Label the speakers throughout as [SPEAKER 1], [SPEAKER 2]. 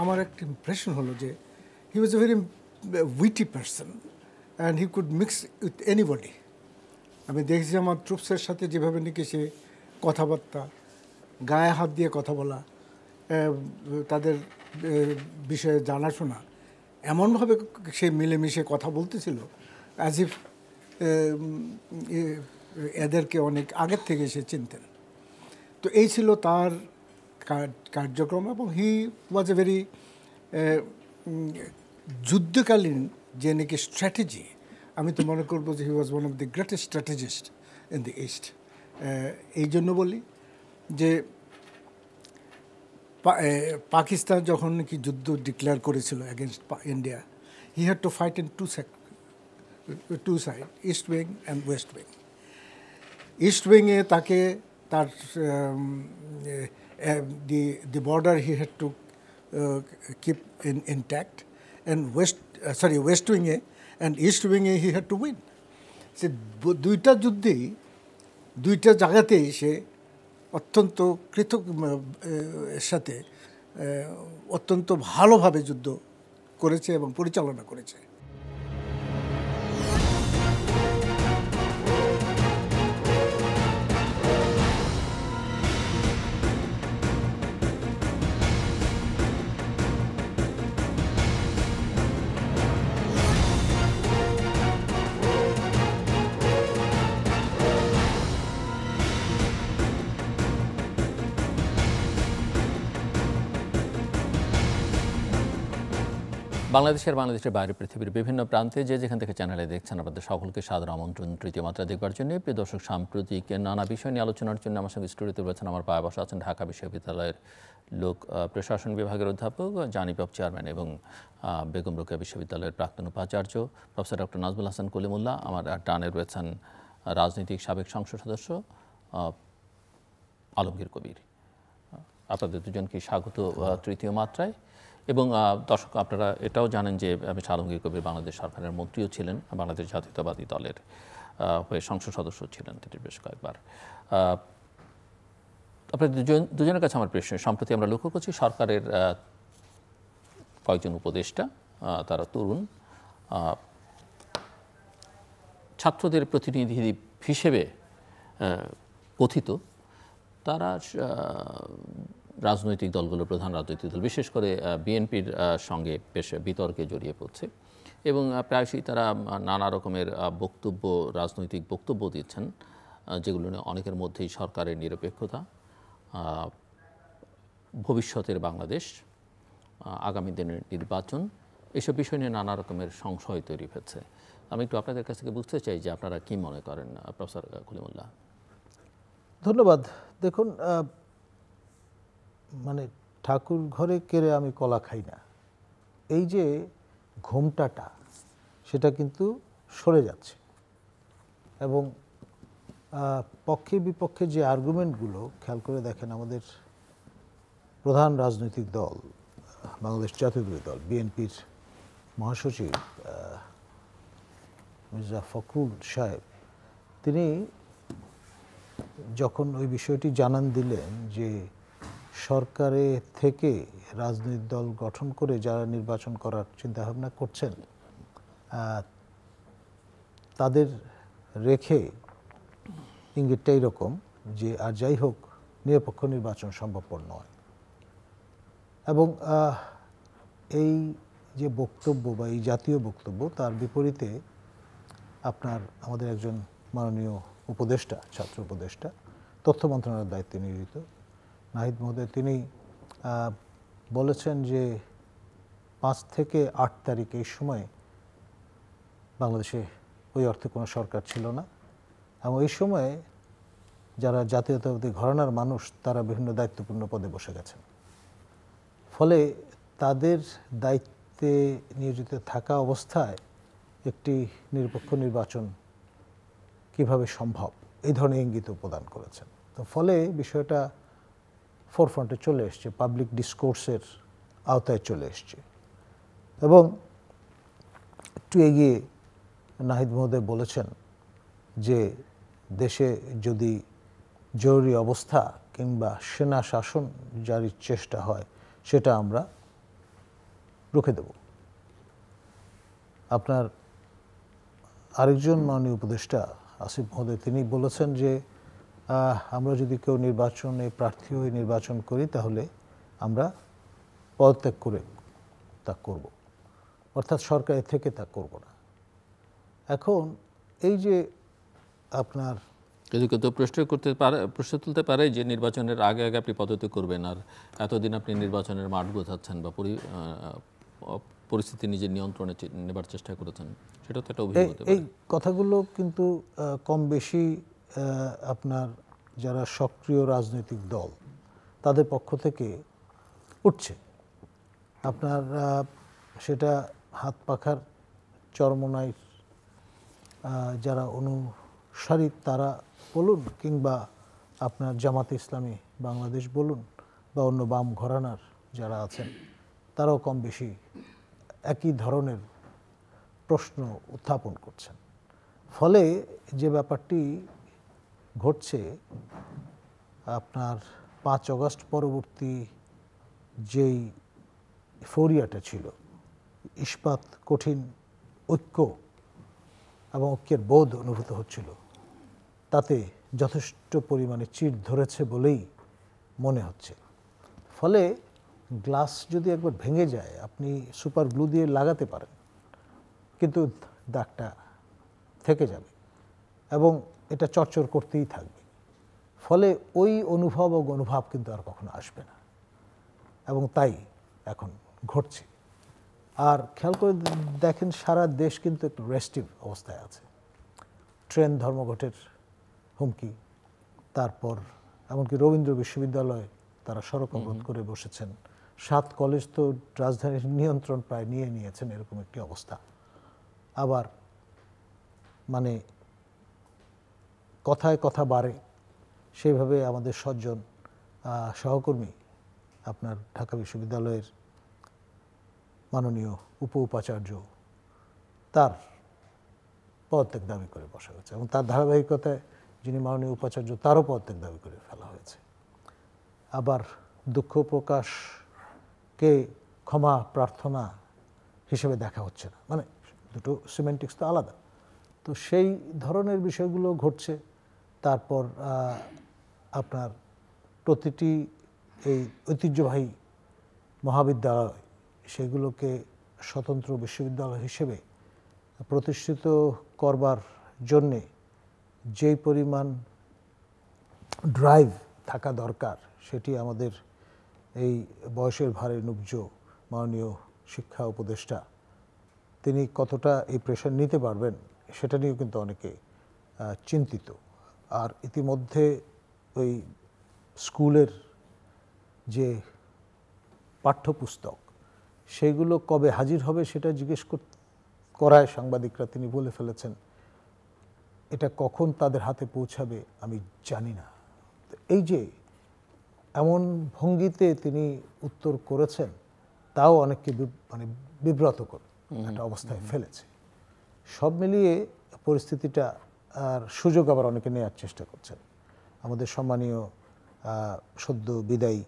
[SPEAKER 1] আমার একটা ইমপ্রেশন হলো যে he was a very witty person and he could mix with anybody. আমি দেখছি আমার ট্রুপসের সাথে যেভাবে নাকি সে কথাবার্তা, গায়ে হাত দিয়ে কথা বলা, তাদের বিষয়ে জানাশোনা, এমনভাবে সে মিলেমিশে কথা বলতেছিল অ্যাজ ইফ এদেরকে অনেক আগের থেকে সে চিনতেন। তো এই ছিল তার কার্যক্রম এবং হি ওয়াজ এ ভেরি যুদ্ধকালীন যে নাকি স্ট্র্যাটেজি, আমি তো মনে করবো যে he was one of the greatest strategist in the east. এই জন্য বলি যে পাকিস্তান যখন নাকি যুদ্ধ ডিক্লেয়ার করেছিল against India, he had to fight in two side, east wing and west wing. East উইংয়ে তাকে তার the border he had to keep intact, and west wing and east wing he had to win. সে দুইটা যুদ্ধেই দুইটা জায়গাতেই সে অত্যন্ত সাথে অত্যন্ত ভালোভাবে যুদ্ধ করেছে এবং পরিচালনা করেছে।
[SPEAKER 2] বাংলাদেশের বাইরে পৃথিবীর বিভিন্ন প্রান্তে যেখান থেকে চ্যানেলে দেখছেন আপনাদের সকলকে সাদর আমন্ত্রণ তৃতীয় মাত্রা দেখবার জন্য। প্রিয় দর্শক, সাম্প্রতিক নানা বিষয় নিয়ে আলোচনার জন্য আমার সঙ্গে স্টুডিওতে রয়েছেন আমার পায়ে বসা আছেন ঢাকা বিশ্ববিদ্যালয়ের লোক প্রশাসন বিভাগের অধ্যাপক জানিপব চেয়ারম্যান এবং বেগম রোকেয়া বিশ্ববিদ্যালয়ের প্রাক্তন উপাচার্য প্রফেসর ডক্টর নাজমুল হাসান কলিমুল্লাহ। আমার ডানে রয়েছেন রাজনৈতিক সাবেক সংসদ সদস্য আলমগীর কবির। আপনাদের দুজনকে স্বাগত তৃতীয় মাত্রায়। এবং দর্শক, আপনারা এটাও জানেন যে আলমগীর কবির বাংলাদেশ সরকারের মন্ত্রীও ছিলেন, বাংলাদেশ জাতীয়তাবাদী দলের হয়ে সংসদ সদস্য ছিলেন তিনি বেশ কয়েকবার। আপনাদের দুজনের কাছে আমার প্রশ্ন, সম্প্রতি আমরা লক্ষ্য করছি সরকারের কয়েকজন উপদেষ্টা, তারা তরুণ, ছাত্রদের প্রতিনিধি হিসেবে কথিত, তারা রাজনৈতিক দলগুলো, প্রধান রাজনৈতিক দল বিশেষ করে বিএনপির সঙ্গে বেশ বিতর্কে জড়িয়ে পড়ছে এবং প্রায়শই তারা নানা রকমের রাজনৈতিক বক্তব্য দিচ্ছেন, যেগুলো নিয়ে অনেকের মধ্যেই সরকারের নিরপেক্ষতা, ভবিষ্যতের বাংলাদেশ, আগামী দিনের নির্বাচন, এসব বিষয় নিয়ে নানা রকমের সংশয় তৈরি হচ্ছে। আমি একটু আপনাদের কাছ থেকে বুঝতে চাই যে আপনারা কি মনে করেন, প্রফেসর কলিমুল্লাহ।
[SPEAKER 3] ধন্যবাদ। দেখুন, মানে ঠাকুর ঘরে কেড়ে আমি কলা খাই না, এই যে ঘোমটাটা সেটা কিন্তু সরে যাচ্ছে এবং পক্ষে বিপক্ষে যে আর্গুমেন্টগুলো খেয়াল করে দেখেন, আমাদের প্রধান রাজনৈতিক দল বাংলাদেশ জাতীয়তাবাদী দল বিএনপির মহাসচিব মির্জা ফখরুল সাহেব, তিনি যখন ওই বিষয়টি জানান দিলেন যে সরকারে থেকে রাজনৈতিক দল গঠন করে যারা নির্বাচন করার চিন্তাভাবনা করছেন তাদের রেখে ইঙ্গিতটা এরকম যে আর যাই হোক নিরপেক্ষ নির্বাচন সম্ভবপর নয়। এবং এই যে বক্তব্য বা এই জাতীয় বক্তব্য, তার বিপরীতে আপনার আমাদের একজন মাননীয় উপদেষ্টা, ছাত্র উপদেষ্টা, তথ্য মন্ত্রণালয়ের দায়িত্বে নিয়োজিত নাহিদ মহোদয়, তিনি বলেছেন যে 5 থেকে 8 তারিখ এই সময় বাংলাদেশে ওই অর্থে কোনো সরকার ছিল না এবং এই সময়ে যারা জাতীয়তাবাদী ঘরানার মানুষ তারা বিভিন্ন দায়িত্বপূর্ণ পদে বসে গেছেন। ফলে তাদের দায়িত্বে নিয়োজিত থাকা অবস্থায় একটি নিরপেক্ষ নির্বাচন কিভাবে সম্ভব, এই ধরনের ইঙ্গিত প্রদান করেছেন। তো ফলে বিষয়টা ফোরফ্রন্টে চলে এসছে, পাবলিক ডিসকোর্সের আওতায় চলে এসছে। এবং একটু এগিয়ে নাহিদ মহোদয় বলেছেন যে দেশে যদি জরুরি অবস্থা কিংবা সেনা শাসন জারির চেষ্টা হয় সেটা আমরা রুখে দেব। আপনার আরেকজন মাননীয় উপদেষ্টা আসিফ মহোদয় তিনি বলেছেন যে আমরা যদি কেউ নির্বাচনে প্রার্থী হয়ে নির্বাচন করি তাহলে আমরা পদত্যাগ করে তা করব, অর্থাৎ সরকারের থেকে তা করব না। এখন এই যে আপনার
[SPEAKER 2] কেউ কেউ তো প্রশ্ন তুলতে পারে যে নির্বাচনের আগে আগে আপনি পদত্যাগ করবেন, আর এতদিন আপনি নির্বাচনের মাঠ গোছাচ্ছেন বা পরিস্থিতি নিজের নিয়ন্ত্রণে নেবার চেষ্টা করেছেন, সেটা তো একটা অভিযোগ হতে পারে।
[SPEAKER 3] এই কথাগুলো কিন্তু কম বেশি আপনার যারা সক্রিয় রাজনৈতিক দল তাদের পক্ষ থেকে উঠছে। আপনার সেটা হাত পাখার চরমোনাই যারা অনুসারী তারা বলুন, কিংবা আপনার জামাতে ইসলামী বাংলাদেশ বলুন, বা অন্য বাম ঘরানার যারা আছেন তারাও কম বেশি একই ধরনের প্রশ্ন উত্থাপন করছেন। ফলে যে ব্যাপারটি ঘটছে, আপনার 5 অগস্ট পরবর্তী যেই ফোরিয়াটা ছিল, ইস্পাত কঠিন ঐক্য এবং ঐক্যের বোধ অনুভূত হচ্ছিল, তাতে যথেষ্ট পরিমাণে চিড় ধরেছে বলেই মনে হচ্ছে। ফলে গ্লাস যদি একবার ভেঙে যায় আপনি সুপার গ্লু দিয়ে লাগাতে পারেন, কিন্তু দাগটা থেকে যাবে এবং এটা চরচর করতেই থাকবে। ফলে ওই অনুভব কিন্তু আর কখনো আসবে না, এবং তাই এখন ঘটছে। আর খেয়াল করে দেখেন সারা দেশ কিন্তু একটু রেস্টিভ অবস্থায় আছে। ট্রেন ধর্মঘটের হুমকি, তারপর এমনকি রবীন্দ্র বিশ্ববিদ্যালয় তারা সড়ক অবরোধ করে বসেছেন। 7 কলেজ তো রাজধানীর নিয়ন্ত্রণ প্রায় নিয়ে নিয়েছেন, এরকম একটি অবস্থা। আবার মানে কথায় কথা বাড়ে, সেইভাবে আমাদের 7 জন সহকর্মী আপনার ঢাকা বিশ্ববিদ্যালয়ের মাননীয় উপাচার্য তার পদত্যাগ দাবি করে বসা হয়েছে, এবং তার ধারাবাহিকতায় যিনি মাননীয় উপাচার্য তারও পদত্যাগ দাবি করে ফেলা হয়েছে। আবার দুঃখ প্রকাশকে ক্ষমা প্রার্থনা হিসেবে দেখা হচ্ছে না, মানে দুটো সিমেন্টিক্স তো আলাদা। তো সেই ধরনের বিষয়গুলো ঘটছে। তারপর আপনার প্রতিটি এই ঐতিহ্যবাহী মহাবিদ্যালয় সেগুলোকে স্বতন্ত্র বিশ্ববিদ্যালয় হিসেবে প্রতিষ্ঠিত করবার জন্যে যেই পরিমাণ ড্রাইভ থাকা দরকার, সেটি আমাদের এই বয়সের ভারে নুব্জ মাননীয় শিক্ষা উপদেষ্টা তিনি কতটা এই প্রেশার নিতে পারবেন সেটা নিয়েও কিন্তু অনেকে চিন্তিত। আর ইতিমধ্যে ওই স্কুলের যে পাঠ্যপুস্তক সেইগুলো কবে হাজির হবে সেটা জিজ্ঞেস করায় সাংবাদিকরা তিনি বলে ফেলেছেন, এটা কখন তাদের হাতে পৌঁছাবে আমি জানি না। এই যে এমন ভঙ্গিতে তিনি উত্তর করেছেন, তাও অনেককে মানে বিব্রতকর একটা অবস্থায় ফেলেছে। সব মিলিয়ে পরিস্থিতিটা আর সুযোগ আবার অনেকে নেওয়ার চেষ্টা করছেন। আমাদের সম্মানীয় সদ্য বিদায়ী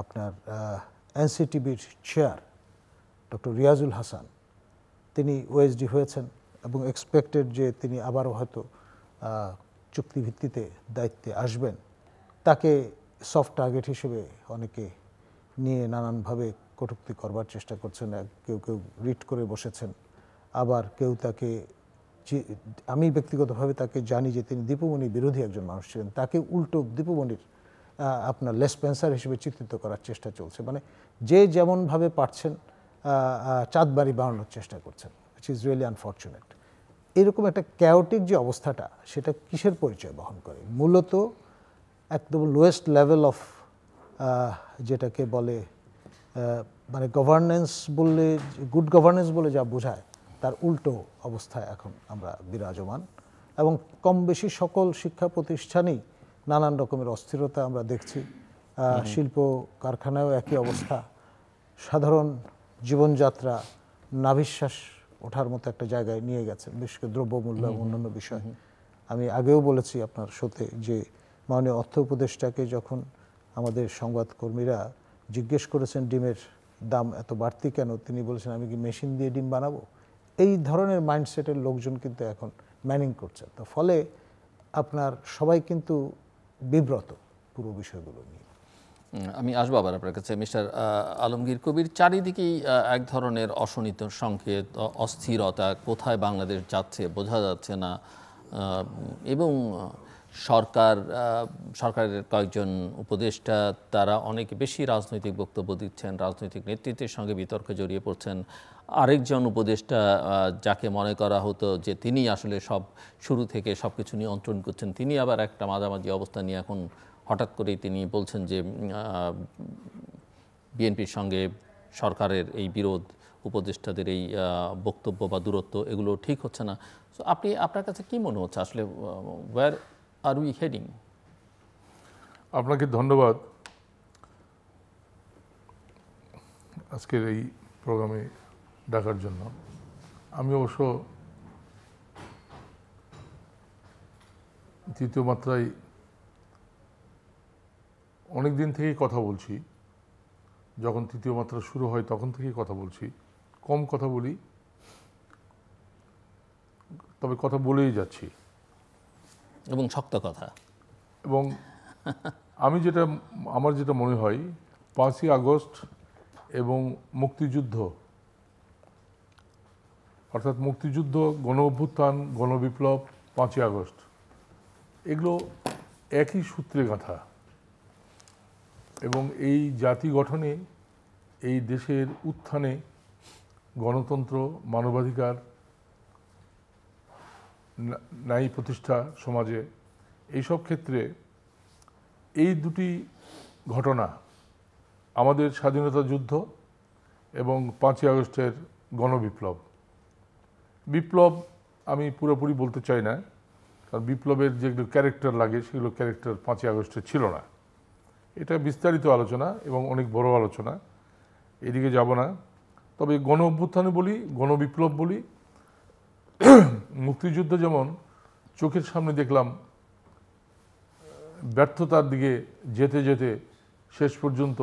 [SPEAKER 3] আপনার এনসিটিবির চেয়ার ডক্টর রিয়াজুল হাসান, তিনি ওএসডি হয়েছেন এবং এক্সপেক্টেড যে তিনি আবারও হয়তো চুক্তিভিত্তিতে দায়িত্বে আসবেন। তাকে সফট টার্গেট হিসেবে অনেকে নিয়ে নানানভাবে কটূক্তি করবার চেষ্টা করছেন। কেউ কেউ রিট করে বসেছেন, আবার কেউ তাকে, আমি ব্যক্তিগতভাবে তাকে জানি যে তিনি দীপুমণি বিরোধী একজন মানুষ ছিলেন, তাকে উল্টো দীপুমণির আপনার লেসপেন্সার হিসেবে চিত্রিত করার চেষ্টা চলছে। মানে যে যেমনভাবে পারছেন চাঁদবাড়ি বানানোর চেষ্টা করছেন, উইচ ইজ রিয়েলি আনফর্চুনেট। এরকম একটা ক্যাওটিক যে অবস্থাটা, সেটা কিসের পরিচয় বহন করে? মূলত একদম লোয়েস্ট লেভেল অফ যেটাকে বলে মানে গভর্নেন্স বললে, গুড গভর্নেন্স বলে যা বোঝায় তার উল্টো অবস্থায় এখন আমরা বিরাজমান। এবং কম বেশি সকল শিক্ষা প্রতিষ্ঠানেই নানান রকমের অস্থিরতা আমরা দেখছি। শিল্প কারখানায়ও একই অবস্থা। সাধারণ জীবনযাত্রা নাভিশ্বাস ওঠার মতো একটা জায়গায় নিয়ে গেছে, বিশেষ করে দ্রব্যমূল্য এবং অন্যান্য বিষয়। আমি আগেও বলেছি আপনার শোতে যে মাননীয় অর্থ উপদেষ্টাকে যখন আমাদের সংবাদকর্মীরা জিজ্ঞেস করেছেন ডিমের দাম এত বাড়তি কেন, তিনি বলেছেন আমি কি মেশিন দিয়ে ডিম বানাবো? এই ধরনের মাইন্ডসেটের লোকজন কিন্তু এখন ম্যানিং করছে। তো ফলে আপনার সবাই কিন্তু বিব্রত পুরো বিষয়গুলো নিয়ে।
[SPEAKER 2] আমি আসবো আবার আপনার কাছে। মিস্টার আলমগীর কবির, চারিদিকেই এক ধরনের অশনিত সংকেত, অস্থিরতা, কোথায় বাংলাদেশ যাচ্ছে বোঝা যাচ্ছে না, এবং সরকারের কয়েকজন উপদেষ্টা তারা অনেক বেশি রাজনৈতিক বক্তব্য দিচ্ছেন, রাজনৈতিক নেতৃত্বের সঙ্গে বিতর্কে জড়িয়ে পড়ছেন। আরেকজন উপদেষ্টা যাকে মনে করা হতো যে তিনি আসলে সব শুরু থেকে সব কিছু নিয়ন্ত্রণ করছেন, তিনি আবার একটা মাঝামাঝি অবস্থা নিয়ে এখন হঠাৎ করেই তিনি বলছেন যে বিএনপির সঙ্গে সরকারের এই বিরোধ, উপদেষ্টাদের এই বক্তব্য বা দূরত্ব, এগুলো ঠিক হচ্ছে না। সো আপনার কাছে কি মনে হচ্ছে আসলে ওয়্যার আর উই হেডিং?
[SPEAKER 4] আপনাকে ধন্যবাদ আজকের এই প্রোগ্রামে ডাকার জন্য। আমি অবশ্য তৃতীয় মাত্রায় অনেক দিন থেকেই কথা বলছি। যখন তৃতীয় মাত্রা শুরু হয় তখন থেকেই কথা বলছি। কম কথা বলি, তবে কথা বলেই যাচ্ছি,
[SPEAKER 2] এবং শক্ত কথা।
[SPEAKER 4] এবং আমার যেটা মনে হয় 5ই আগস্ট এবং মুক্তিযুদ্ধ, অর্থাৎ মুক্তিযুদ্ধ, গণ অভ্যুত্থান, গণবিপ্লব, 5ই আগস্ট, এগুলো একই সূত্রে গাঁথা। এবং এই জাতি গঠনে, এই দেশের উত্থানে, গণতন্ত্র, মানবাধিকার, ন্যায় প্রতিষ্ঠা সমাজে, এইসব ক্ষেত্রে এই দুটি ঘটনা, আমাদের স্বাধীনতা যুদ্ধ এবং 5ই আগস্টের গণবিপ্লব, বিপ্লব আমি পুরোপুরি বলতে চাই না, কারণ বিপ্লবের যেগুলো ক্যারেক্টার লাগে সেগুলো ক্যারেক্টার 5ই আগস্টে ছিল না। এটা বিস্তারিত আলোচনা এবং অনেক বড় আলোচনা, এদিকে যাব না। তবে গণ অভ্যুত্থানে বলি, গণবিপ্লব বলি, মুক্তিযুদ্ধ যেমন চোখের সামনে দেখলাম ব্যর্থতার দিকে যেতে যেতে শেষ পর্যন্ত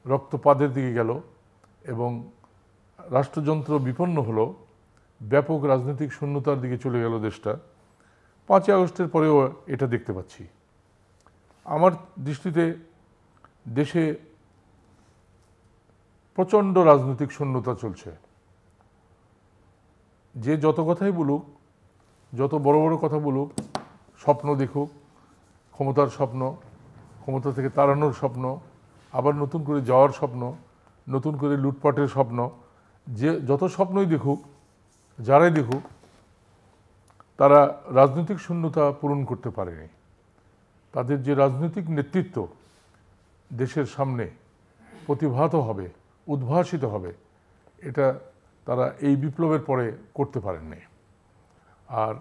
[SPEAKER 4] রক্তপাতের দিকে গেল এবং রাষ্ট্রযন্ত্র বিপন্ন হলো, ব্যাপক রাজনৈতিক শূন্যতার দিকে চলে গেল দেশটা, 5ই আগস্টের পরেও এটা দেখতে পাচ্ছি। আমার দৃষ্টিতে দেশে প্রচণ্ড রাজনৈতিক শূন্যতা চলছে। যে যত কথাই বলুক, যত বড় বড় কথা বলুক, স্বপ্ন দেখুক, ক্ষমতার স্বপ্ন, ক্ষমতা থেকে তাড়ানোর স্বপ্ন, আবার নতুন করে যাওয়ার স্বপ্ন, নতুন করে লুটপাটের স্বপ্ন, যে যত স্বপ্নই দেখুক, যারাই দেখুক, তারা রাজনৈতিক শূন্যতা পূরণ করতে পারেনি। তাদের যে রাজনৈতিক নেতৃত্ব দেশের সামনে প্রতিভাত হবে, উদ্ভাসিত হবে, এটা তারা এই বিপ্লবের পরে করতে পারেননি। আর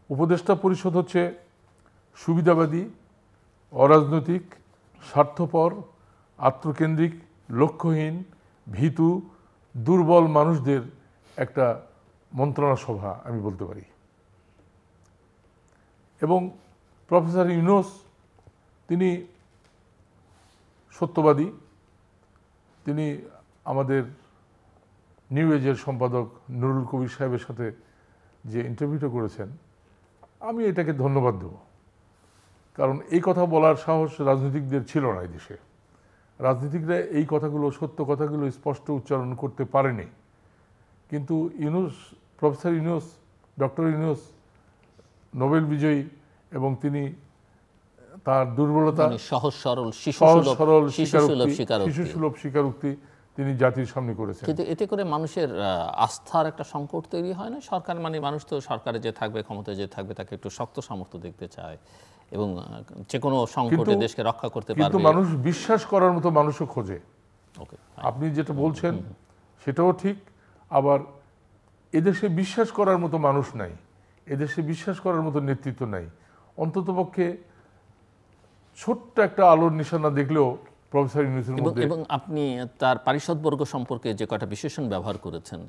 [SPEAKER 4] উপদেষ্টা পরিষদ হচ্ছে সুবিধাবাদী, অরাজনৈতিক, স্বার্থপর, আত্মকেন্দ্রিক, লক্ষ্যহীন, ভীতু, দুর্বল মানুষদের একটা মন্ত্রণা সভা আমি বলতে পারি। এবং প্রফেসর ইউনূস তিনি সত্যবাদী, তিনি আমাদের নিউ এজের সম্পাদক নুরুল কবির সাহেবের সাথে যে ইন্টারভিউটা করেছেন, আমি এটাকে ধন্যবাদ দেব। কারণ এই কথা বলার সাহস রাজনীতিকদের ছিল না এই দেশে। রাজনীতিকরা এই কথাগুলো, সত্য কথাগুলো স্পষ্ট উচ্চারণ করতে পারেনি। কিন্তু Yunus, professor Yunus, doctor Yunus Nobel বিজয়ী, এবং তিনি তার দুর্বলতা,
[SPEAKER 2] সহজ সরল
[SPEAKER 4] শিশুসুলভ স্বীকারোক্তি তিনি জাতির সামনে করেছেন।
[SPEAKER 2] কিন্তু এতে করে মানুষের আস্থার একটা সংকট তৈরি হয় না? সরকার মানে মানুষ তো সরকারে যে থাকবে, ক্ষমতায় যে থাকবে, তাকে একটু শক্ত সামর্থ্য দেখতে চায় এবং যে কোনো সংকটে দেশকে রক্ষা করতে পারবে।
[SPEAKER 4] কিন্তু মানুষ বিশ্বাস করার মতো মানুষও খোঁজে। আপনি যেটা বলছেন সেটাও ঠিক, আবার এদেশে বিশ্বাস করার মতো মানুষ নাই, এদেশে বিশ্বাস করার মতো নেতৃত্ব নাই। অন্ততপক্ষে ছোট্ট একটা আলোর নিশানা দেখলেও প্রফেসর ইউনূসের মধ্যে।
[SPEAKER 2] এবং আপনি তার পারিষদবর্গ সম্পর্কে যে কটা বিশেষণ ব্যবহার করেছেন,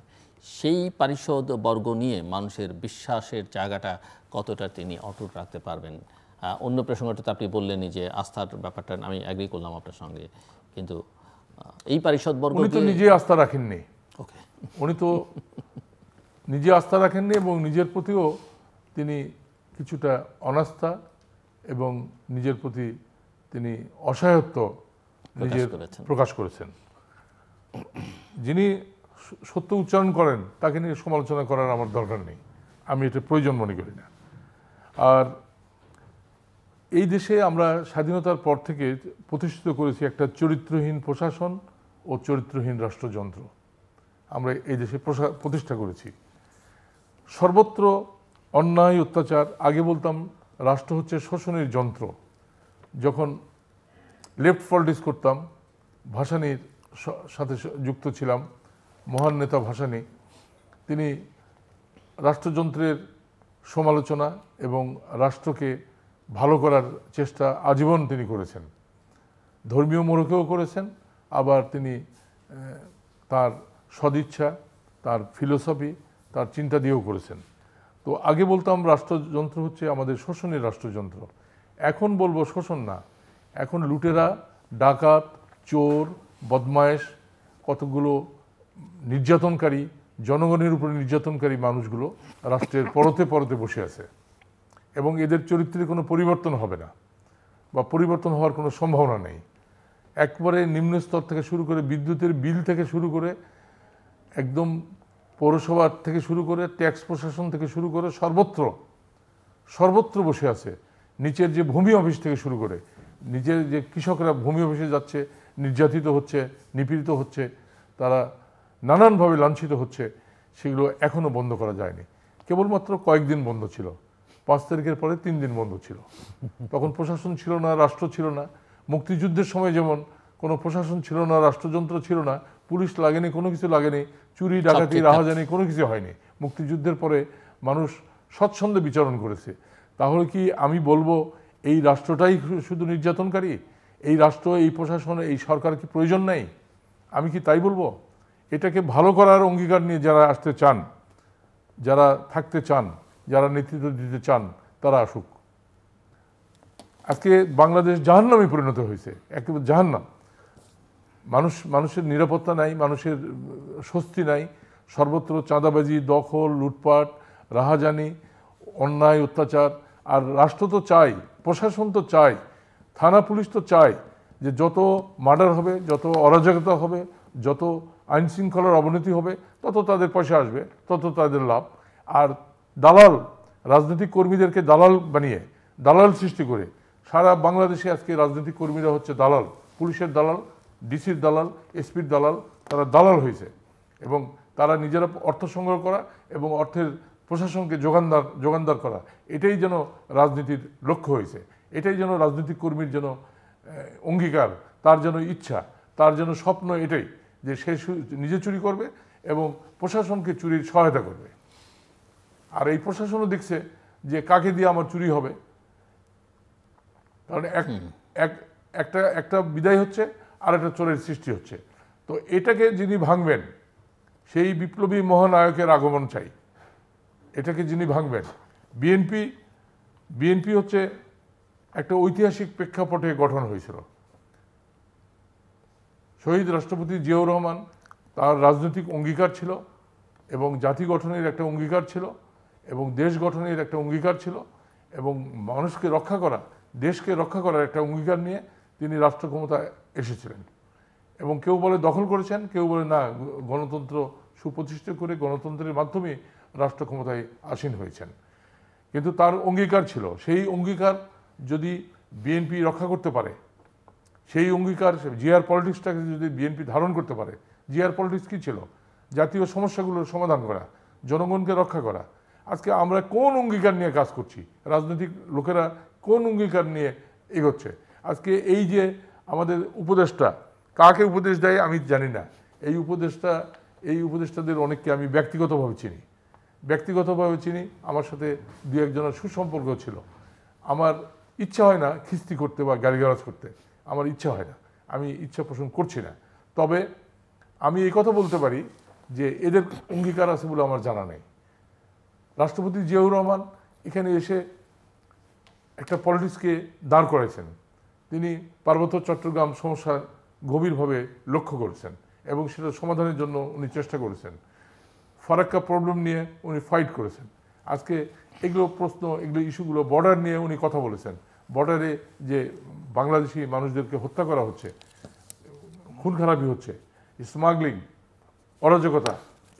[SPEAKER 2] সেই পারিষদবর্গ নিয়ে মানুষের বিশ্বাসের জায়গাটা কতটা তিনি অটুট রাখতে পারবেন। অন্য প্রসঙ্গটা তো আপনি বললেনই যে আস্থার ব্যাপারটা, আমি অ্যাগ্রি করলাম আপনার সঙ্গে, কিন্তু এই পারিষদবর্গ
[SPEAKER 4] উনি তো নিজে আস্থা রাখেননি,
[SPEAKER 2] ওকে,
[SPEAKER 4] উনি তো নিজে আস্থা রাখেননি এবং নিজের প্রতিও তিনি কিছুটা অনাস্থা এবং নিজের প্রতি তিনি অসহায়ত্ব নিজের প্রকাশ করেছেন। যিনি সত্য উচ্চারণ করেন তাকে নিয়ে সমালোচনা করার আমার দরকার নেই, আমি এটা প্রয়োজন মনে করি না। আর এই দেশে আমরা স্বাধীনতার পর থেকে প্রতিষ্ঠিত করেছি একটা চরিত্রহীন প্রশাসন ও চরিত্রহীন রাষ্ট্রযন্ত্র। আমরা এই দেশে প্রতিষ্ঠা করেছি। সর্বত্র অন্যায় অত্যাচার। আগে বলতাম রাষ্ট্র হচ্ছে শোষণের যন্ত্র। যখন লেফট পলিটিক্স করতাম, ভাসানীর সাথে যুক্ত ছিলাম, মহান নেতা ভাসানী, তিনি রাষ্ট্রযন্ত্রের সমালোচনা এবং রাষ্ট্রকে ভালো করার চেষ্টা আজীবন তিনি করেছেন। ধর্মীয় মোড়কেও করেছেন, আবার তিনি তার সদিচ্ছা, তার ফিলোসফি, তার চিন্তা দিয়েও করেছেন। তো আগে বলতাম রাষ্ট্রযন্ত্র হচ্ছে আমাদের শোষণের রাষ্ট্রযন্ত্র। এখন বলবো শোষণ না, এখন লুটেরা, ডাকাত, চোর, বদমায়েশ, কতগুলো নির্যাতনকারী, জনগণের উপরে নির্যাতনকারী মানুষগুলো রাষ্ট্রের পরতে পরতে বসে আছে এবং এদের চরিত্রে কোনো পরিবর্তন হবে না বা পরিবর্তন হওয়ার কোনো সম্ভাবনা নেই। একবারে নিম্ন স্তর থেকে শুরু করে বিদ্যুতের বিল থেকে শুরু করে একদম পৌরসভা থেকে শুরু করে ট্যাক্স প্রশাসন থেকে শুরু করে সর্বত্র বসে আছে। নিচের যে ভূমি অফিস থেকে শুরু করে নিজের যে কৃষকরা ভূমি অফিসে যাচ্ছে, নির্যাতিত হচ্ছে, নিপীড়িত হচ্ছে, তারা নানানভাবে লাঞ্ছিত হচ্ছে, সেগুলো এখনও বন্ধ করা যায়নি। কেবলমাত্র কয়েকদিন বন্ধ ছিল, 5 তারিখের পরে 3 দিন বন্ধ ছিল। তখন প্রশাসন ছিল না, রাষ্ট্র ছিল না। মুক্তিযুদ্ধের সময় যেমন কোনো প্রশাসন ছিল না, রাষ্ট্রযন্ত্র ছিল না, পুলিশ লাগেনি, কোনো কিছু লাগেনি, চুরি ডাকাতি রাহাজানি কোনো কিছু হয়নি। মুক্তিযুদ্ধের পরে মানুষ স্বচ্ছন্দে বিচরণ করেছে। তাহলে কি আমি বলবো এই রাষ্ট্রটাই শুধু নির্যাতনকারী? এই রাষ্ট্র, এই প্রশাসন, এই সরকার কি প্রয়োজন নাই? আমি কি তাই বলবো? এটাকে ভালো করার অঙ্গীকার নিয়ে যারা আসতে চান, যারা থাকতে চান, যারা নেতৃত্ব দিতে চান, তারা আসুক। আজকে বাংলাদেশ জাহান্নামে পরিণত হয়েছে, একেবারে জাহান্নাম। মানুষের নিরাপত্তা নাই, মানুষের স্বস্তি নাই, সর্বত্র চাঁদাবাজি, দখল, লুটপাট, রাহাজানি, অন্যায় অত্যাচার। আর রাষ্ট্র তো চাই, প্রশাসন তো চাই, থানা পুলিশ তো চায় যে যত মার্ডার হবে, যত অরাজকতা হবে, যত আইন শৃঙ্খলার অবনতি হবে, তত তাদের পয়সা আসবে, তত তাদের লাভ। আর দালাল, রাজনৈতিক কর্মীদেরকে দালাল বানিয়ে, দালাল সৃষ্টি করে সারা বাংলাদেশে আজকে রাজনৈতিক কর্মীরা হচ্ছে দালাল, পুলিশের দালাল, ডিসির দালাল, এসপির দালাল। তারা দালাল হয়েছে এবং তারা নিজেরা অর্থ সংগ্রহ করা এবং অর্থের প্রশাসনকে যোগানদার করা, এটাই যেন রাজনীতির লক্ষ্য হয়েছে। এটাই যেন রাজনৈতিক কর্মীর যেন অঙ্গীকার, তার যেন ইচ্ছা, তার যেন স্বপ্ন, এটাই যে সে নিজে চুরি করবে এবং প্রশাসনকে চুরির সহায়তা করবে। আর এই প্রশাসনও দেখছে যে কাকে দিয়ে আমার চুরি হবে, কারণ একটা বিদায় হচ্ছে আর একটা চোরের সৃষ্টি হচ্ছে। তো এটাকে যিনি ভাঙবেন, সেই বিপ্লবী মহানায়কের আগমন চাই। এটাকে যিনি ভাঙবেন, বিএনপি হচ্ছে একটা ঐতিহাসিক প্রেক্ষাপটে গঠন হয়েছিল। শহীদ রাষ্ট্রপতি জিয়াউর রহমান, তার রাজনৈতিক অঙ্গীকার ছিল এবং জাতি গঠনের একটা অঙ্গীকার ছিল এবং দেশ গঠনের একটা অঙ্গীকার ছিল এবং মানুষকে রক্ষা করা, দেশকে রক্ষা করার একটা অঙ্গীকার নিয়ে তিনি রাষ্ট্র ক্ষমতায় এসেছিলেন। এবং কেউ বলে দখল করেছেন, কেউ বলে না, গণতন্ত্র সুপ্রতিষ্ঠিত করে গণতন্ত্রের মাধ্যমে রাষ্ট্র ক্ষমতায় আসীন হয়েছেন। কিন্তু তার অঙ্গীকার ছিল, সেই অঙ্গীকার যদি বিএনপি রক্ষা করতে পারে, সেই অঙ্গীকার জিআর পলিটিক্সটাকে যদি বিএনপি ধারণ করতে পারে। জিআর পলিটিক্স কী ছিল? জাতীয় সমস্যাগুলোর সমাধান করা, জনগণকে রক্ষা করা। আজকে আমরা কোন অঙ্গীকার নিয়ে কাজ করছি? রাজনৈতিক লোকেরা কোন অঙ্গীকার নিয়ে এগোচ্ছে? আজকে এই যে আমাদের উপদেষ্টা, কাকে উপদেশ দেয় আমি জানি না। এই উপদেষ্টাদের অনেককে আমি ব্যক্তিগতভাবে চিনি, আমার সাথে দু একজনের সুসম্পর্ক ছিল। আমার ইচ্ছা হয় না খিস্তি করতে বা গালিগালাজ করতে, আমার ইচ্ছা হয় না, আমি ইচ্ছা পোষণ করছি না। তবে আমি এই কথা বলতে পারি যে এদের অঙ্গীকার আছে বলে আমার জানা নেই। রাষ্ট্রপতি জিয়াউর রহমান এখানে এসে একটা পলিটিক্সকে দাঁড় করেছেন। তিনি পার্বত্য চট্টগ্রাম সমস্যার গভীরভাবে লক্ষ্য করেছেন এবং সেটা সমাধানের জন্য উনি চেষ্টা করেছেন। ফারাক্কা প্রবলেম নিয়ে উনি ফাইট করেছেন। আজকে এগুলো প্রশ্ন, এগুলো ইস্যুগুলো, বর্ডার নিয়ে উনি কথা বলেছেন। বর্ডারে যে বাংলাদেশি মানুষদেরকে হত্যা করা হচ্ছে, খুন খারাপি হচ্ছে, স্মাগলিং, অরাজকতা,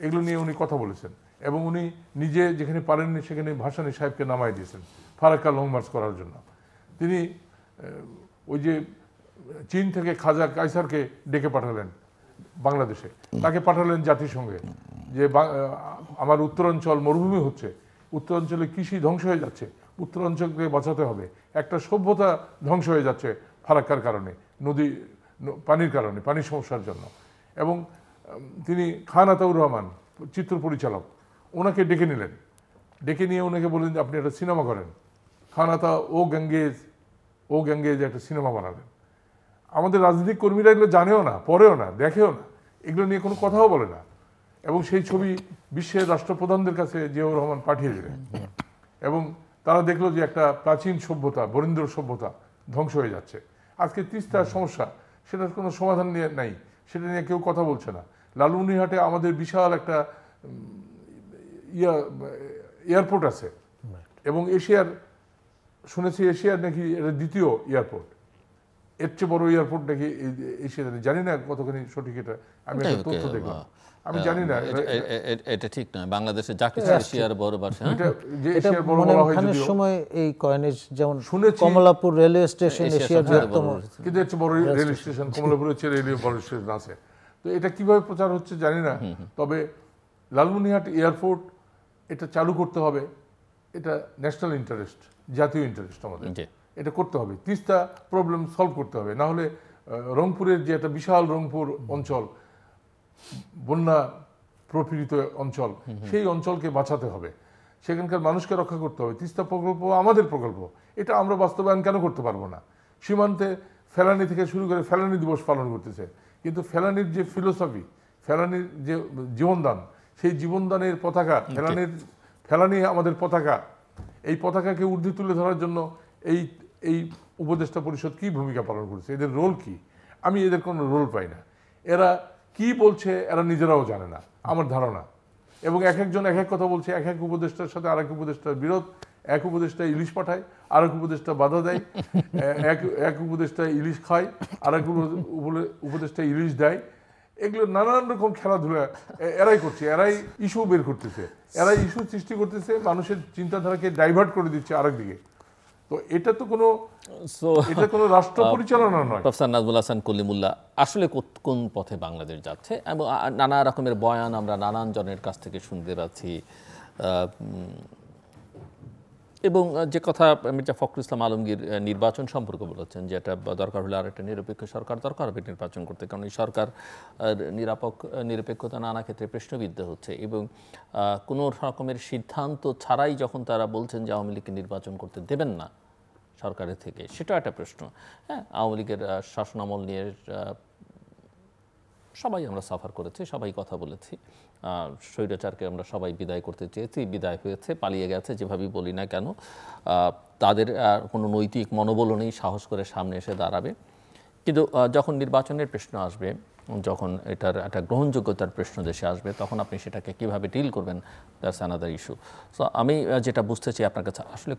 [SPEAKER 4] এগুলো নিয়ে উনি কথা বলেছেন এবং উনি নিজে যেখানে পারেননি সেখানে ভাসানী সাহেবকে নামাই দিয়েছেন ফারাক্কা লং মার্চ করার জন্য। তিনি ওই যে চীন থেকে খাজা কাইসারকে ডেকে পাঠালেন বাংলাদেশে, তাকে পাঠালেন জাতিসংঘে যে আমার উত্তরাঞ্চল মরুভূমি হচ্ছে, উত্তরাঞ্চলে কৃষি ধ্বংস হয়ে যাচ্ছে, উত্তরাঞ্চলকে বাঁচাতে হবে, একটা সভ্যতা ধ্বংস হয়ে যাচ্ছে ফারাক্কার কারণে, নদী পানির কারণে, পানির সমস্যার জন্য। এবং তিনি খান আতাউর রহমান চিত্র পরিচালক, ওনাকে ডেকে নিলেন, ডেকে নিয়ে ওনাকে বললেন যে আপনি একটা সিনেমা করেন। খান আতা ও গ্যাঙ্গেজ একটা সিনেমা বানালেন। আমাদের রাজনৈতিক কর্মীরা এগুলো জানেও না, পড়েও না, দেখেও না, এগুলো নিয়ে কোনো কথাও বলে না। এবং সেই ছবি বিশ্বের রাষ্ট্রপ্রধানদের কাছে জিয়াউর রহমান পাঠিয়ে দিলেন এবং তারা দেখলো যে একটা প্রাচীন সভ্যতা, বরেন্দ্র সভ্যতা ধ্বংস হয়ে যাচ্ছে। আজকে তিস্তার সমস্যা, সেটার কোনো সমাধান নিয়ে নাই, সেটা নিয়ে কেউ কথা বলছে না। লালমনিরহাটে আমাদের বিশাল একটা এয়ারপোর্ট আছে এবং শুনেছি এশিয়ার নাকি এটা দ্বিতীয় এয়ারপোর্ট, এর চেয়ে বড় এয়ারপোর্ট নাকি এশিয়াতে, জানি না কতখানি সঠিক এটা, আমি একটা তথ্য দেখলাম, আমি জানি না
[SPEAKER 2] এটা ঠিক নয়। বাংলাদেশে যা কিছু এশিয়ার বড় বাসা,
[SPEAKER 4] যে এশিয়ার বড় বলা হয় যদিও
[SPEAKER 3] সময় এই কয়েনেজ যেমন
[SPEAKER 4] শুনেছি
[SPEAKER 3] কমলাপুর রেলওয়ে স্টেশন এশিয়ার বৃহত্তম,
[SPEAKER 4] কিন্তু এর চেয়ে বড় রেল স্টেশন কমলাপুরের চেয়ে রেলওয়ে বড় স্টেশন আছে। তো এটা কিভাবে প্রচার হচ্ছে জানি না, তবে লালমনিরহাট এয়ারপোর্ট এটা চালু করতে হবে, এটা ন্যাশনাল ইন্টারেস্ট, জাতীয় ইন্টারেস্ট আমাদের, এটা করতে হবে। তিস্তা প্রবলেম সলভ করতে হবে, না হলে রংপুরের যে একটা বিশাল রংপুর অঞ্চল, বন্যা প্রপীড়িত অঞ্চল, সেই অঞ্চলকে বাঁচাতে হবে, সেখানকার মানুষকে রক্ষা করতে হবে। তিস্তা প্রকল্প আমাদের প্রকল্প, এটা আমরা বাস্তবায়ন কেন করতে পারবো না? সীমান্তে ফেলানি থেকে শুরু করে ফেলানি দিবস পালন করতেছে, কিন্তু ফেলানির যে ফিলোসফি, ফেলানির যে জীবনদান, সেই জীবনদানের পতাকা, ফেলানি আমাদের পতাকা, এই পতাকাকে ঊর্ধ্বে তুলে ধরার জন্য এই উপদেষ্টা পরিষদ কি ভূমিকা পালন করেছে, এদের রোল কি? আমি এদের কোনো রোল পাই না। এরা কি বলছে এরা নিজেরাও জানে না আমার ধারণা। এবং এক একজন এক এক কথা বলছে, এক এক উপদেষ্টার সাথে আরেক উপদেষ্টার বিরোধ। এক উপদেষ্টা ইলিশ পাঠায়, আরেক উপদেষ্টা বাধা দেয়, এক উপদেষ্টা ইলিশ খায়, আরেক উপদেষ্টা ইলিশ দেয়। এগুলো নানান রকম খেলাধুলা এরাই করছে, এরাই ইস্যু বের করতেছে, এরাই ইস্যু সৃষ্টি করতেছে, মানুষের চিন্তাধারাকে ডাইভার্ট করে দিচ্ছে আরেক দিকে। তো এটা তো কোনো রাষ্ট্র পরিচালনা নয়।
[SPEAKER 2] প্রফেসর নাজমুল হাসান কলিমুল্লাহ, আসলে কোন পথে বাংলাদেশ যাচ্ছে? এবং নানা রকমের বয়ান আমরা নানান জনের কাছ থেকে শুনতে পাচ্ছি, এবং যে কথা মির্জা ফখরুল ইসলাম আলমগীর নির্বাচন সম্পর্কে বলেছেন, যে এটা দরকার হলে আর একটা নিরপেক্ষ সরকার দরকার হবে নির্বাচন করতে, কারণ এই সরকার নিরপেক্ষতা নানা ক্ষেত্রে প্রশ্নবিদ্ধ হচ্ছে, এবং কোনো রকমের সিদ্ধান্ত ছাড়াই যখন তারা বলছেন যে আওয়ামী লীগকে নির্বাচন করতে দেবেন না সরকারের থেকে, সেটাও একটা প্রশ্ন। হ্যাঁ, আওয়ামী লীগের শাসনামল নিয়ে সবাই আমরা সাফার করেছি, সবাই কথা বলেছি, স্বৈরাচারকে আমরা সবাই বিদায় করতে চেয়েছি, বিদায় হয়েছে, পালিয়ে গেছে, যেভাবেই বলি না কেন। তাদের কোনো নৈতিক মনোবলও নেই সাহস করে সামনে এসে দাঁড়াবে। কিন্তু যখন নির্বাচনের প্রশ্ন আসবে, যখন এটার একটা গ্রহণযোগ্যতার প্রশ্ন দেশে আসবে, তখন আপনি সেটাকে কিভাবে ডিল করবেন, দ্যাটস অ্যানাদার ইস্যু। সো আমি যেটা বুঝতে চাই আপনার কাছে, আসলে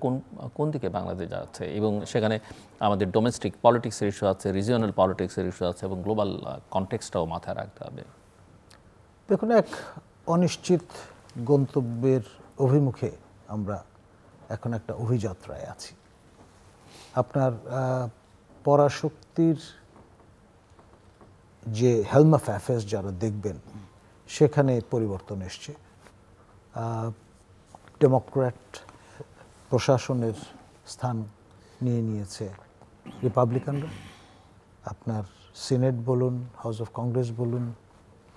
[SPEAKER 2] কোন দিকে বাংলাদেশ যাচ্ছে, এবং সেখানে আমাদের ডোমেস্টিক পলিটিক্সের ইস্যু আছে, রিজিওনাল পলিটিক্সের ইস্যু আছে, এবং গ্লোবাল কনটেক্সটটাও মাথায় রাখতে হবে।
[SPEAKER 3] দেখুন, এক অনিশ্চিত গন্তব্যের অভিমুখে আমরা এখন একটা অভিযাত্রায় আছি। আপনার পরাশক্তির যে হেলম অফ অ্যাফেয়ার্স যারা দেখবেন, সেখানে পরিবর্তন এসছে। ডেমোক্র্যাট প্রশাসনের স্থান নিয়ে নিয়েছে রিপাবলিকানরা। আপনার সিনেট বলুন, হাউস অফ কংগ্রেস বলুন,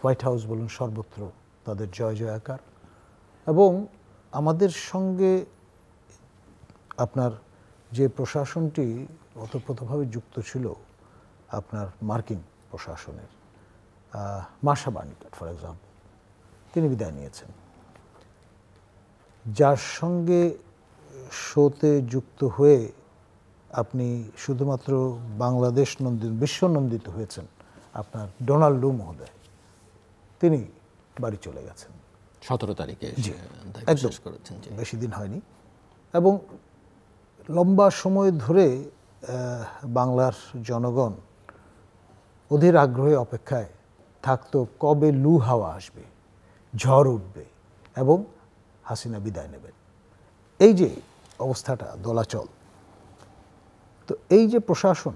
[SPEAKER 3] হোয়াইট হাউস বলুন, সর্বত্র তাদের জয় জয়াকার। এবং আমাদের সঙ্গে আপনার যে প্রশাসনটি ওতপ্রোতভাবে যুক্ত ছিল, আপনার মার্কিন প্রশাসনের, মার্শা বার্নিকাট ফর এক্সাম্পল, তিনি বিদায় নিয়েছেন। যার সঙ্গে শোতে যুক্ত হয়ে আপনি শুধুমাত্র বাংলাদেশ নন্দিত, বিশ্বনন্দিত হয়েছেন আপনার ডোনাল্ড লু মহোদয়, তিনি বাড়ি চলে গেছেন
[SPEAKER 2] 17 তারিখে দায়িত্ব
[SPEAKER 3] একদম
[SPEAKER 2] শেষ করেছেন। জি।
[SPEAKER 3] বেশি দিন হয়নি। এবং লম্বা সময় ধরে বাংলার জনগণ অধীর আগ্রহে অপেক্ষায় থাকতো কবে লু হাওয়া আসবে, ঝড় উঠবে এবং হাসিনা বিদায় নেবেন। এই যে অবস্থাটা দোলাচল, তো এই যে প্রশাসন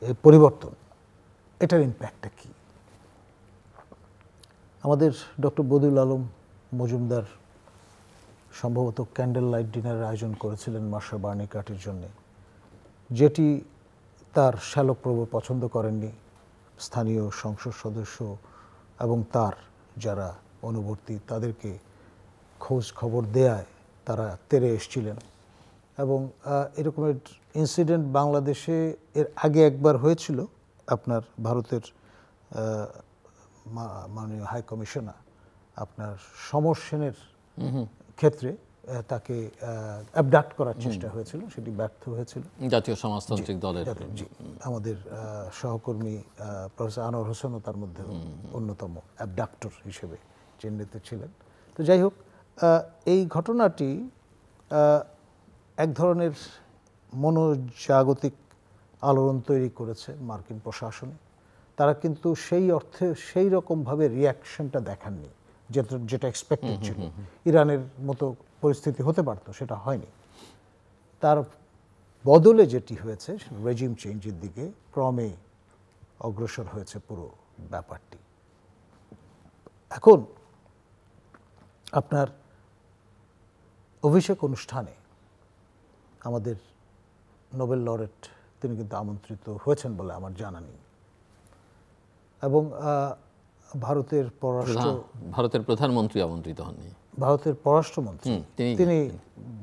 [SPEAKER 3] এর পরিবর্তন, এটার ইম্প্যাক্টটা কি? আমাদের ডক্টর বদিউল আলম মজুমদার সম্ভবত ক্যান্ডেল লাইট ডিনারের আয়োজন করেছিলেন মার্শা বার্নিকাটের জন্য, যেটি তার শ্যালক প্রভু পছন্দ করেননি। স্থানীয় সংসদ সদস্য এবং তার যারা অনুবর্তী তাদেরকে খোঁজ খবর দেয়ায় তারা তেরে এসেছিলেন। এবং এরকমের ইনসিডেন্ট বাংলাদেশে এর আগে একবার হয়েছিল। আপনার ভারতের মাননীয় হাই কমিশনার আপনার সমর সেনের ক্ষেত্রে তাকে অ্যাবডাক্ট করার চেষ্টা হয়েছিল, সেটি ব্যর্থ হয়েছিল।
[SPEAKER 2] জাতীয় সমাজতান্ত্রিক দলের
[SPEAKER 3] আমাদের সহকর্মী প্রফেসর আনোয়ার হোসেনও তার মধ্যে অন্যতম অ্যাবডাক্টর হিসেবে চিহ্নিত ছিলেন। তো যাই হোক, এই ঘটনাটি এক ধরনের মনোজাগতিক আলোড়ন তৈরি করেছে মার্কিন প্রশাসনে। তারা কিন্তু সেই অর্থে সেই রকমভাবে রিয়াকশনটা দেখাননি যেটা এক্সপেক্টেড ছিল। ইরানের মতো পরিস্থিতি হতে পারত, সেটা হয়নি। তার বদলে যেটি হয়েছে রেজিম চেঞ্জের দিকে ক্রমে অগ্রসর হয়েছে পুরো ব্যাপারটি। এখন আপনার অভিষেক অনুষ্ঠানে আমাদের নোবেল লরেট তিনি কিন্তু আমন্ত্রিত হয়েছেন বলে আমার জানা নেই। এবং
[SPEAKER 2] ভারতের প্রধানমন্ত্রী আমন্ত্রিত হননি,
[SPEAKER 3] ভারতের পররাষ্ট্রমন্ত্রী তিনি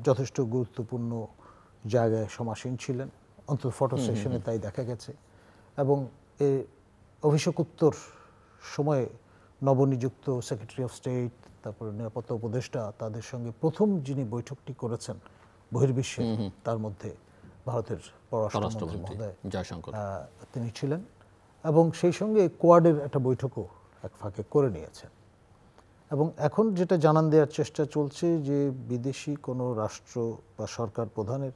[SPEAKER 3] যথেষ্ট গুরুত্বপূর্ণ জায়গায় সমাসীন ছিলেন, অন্তত ফটো সেশনে তাই দেখা গেছে। এবং অভিষেকোত্তর সময়ে নবনিযুক্ত সেক্রেটারি অফ স্টেট, তারপরে নিরাপত্তা উপদেষ্টা, তাদের সঙ্গে প্রথম যিনি বৈঠকটি করেছেন বহির্বিশ্বে, তার মধ্যে ভারতের পররাষ্ট্রমন্ত্রী মহোদয়
[SPEAKER 2] জয়শঙ্কর
[SPEAKER 3] তিনি ছিলেন। এবং সেই সঙ্গে কোয়াডের একটা বৈঠকও এক ফাঁকে করে নিয়েছেন। এবং এখন যেটা জানান দেওয়ার চেষ্টা চলছে যে বিদেশি কোনো রাষ্ট্র বা সরকার প্রধানের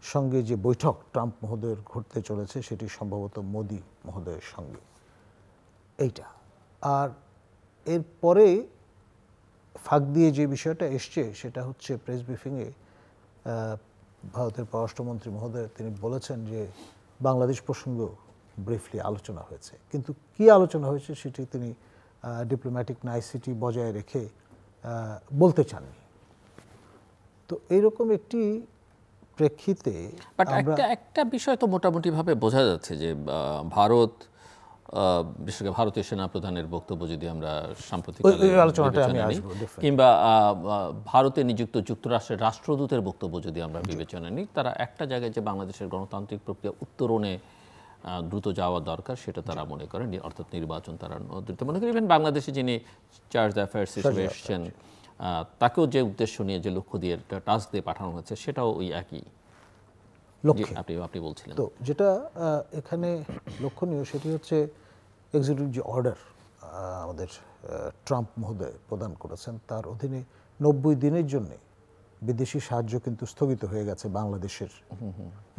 [SPEAKER 3] সঙ্গে যে বৈঠক ট্রাম্প মহোদয়ের ঘটতে চলেছে সেটি সম্ভবত মোদি মহোদয়ের সঙ্গে এইটা। আর এরপরে ফাঁক দিয়ে যে বিষয়টা এসছে সেটা হচ্ছে প্রেস ব্রিফিংয়ে ভারতের পররাষ্ট্রমন্ত্রী মহোদয় তিনি বলেছেন যে বাংলাদেশ প্রসঙ্গ ব্রিফলি আলোচনা হয়েছে, কিন্তু কি আলোচনা হয়েছে সেটি তিনি ডিপ্লোম্যাটিক নাইসিটি বজায় রেখে বলতে চাননি। তো এইরকম একটি প্রেক্ষিতে
[SPEAKER 2] একটা বিষয় তো মোটামুটিভাবে বোঝা যাচ্ছে যে ভারত, বিশেষ করে ভারতীয় সেনাপ্রধানের বক্তব্য যদি আমরা সাম্প্রতিক কিংবা ভারতে নিযুক্ত যুক্তরাষ্ট্রের রাষ্ট্রদূতের বক্তব্য যদি আমরা বিবেচনা নিই, তারা একটা জায়গায় যে বাংলাদেশের গণতান্ত্রিক প্রক্রিয়া উত্তরণে দ্রুত যাওয়া দরকার সেটা তারা মনে করেন, অর্থাৎ নির্বাচন তারা দ্রুত মনে করেন। ইভেন বাংলাদেশে যিনি চার্জ অ্যাফেয়ার্স হিসেবে এসছেন তাকেও যে উদ্দেশ্য নিয়ে যে লক্ষ্য দিয়ে টাস্ক দিয়ে পাঠানো হচ্ছে সেটাও ওই একই লক্ষ্য আপনি বলছিলেন।
[SPEAKER 3] তো যেটা এখানে লক্ষণীয় সেটি হচ্ছে এক্সিকিউটিভ যে অর্ডার আমাদের ট্রাম্প মহোদয় প্রদান করেছেন, তার অধীনে 90 দিনের জন্য বিদেশি সাহায্য কিন্তু স্থগিত হয়ে গেছে বাংলাদেশের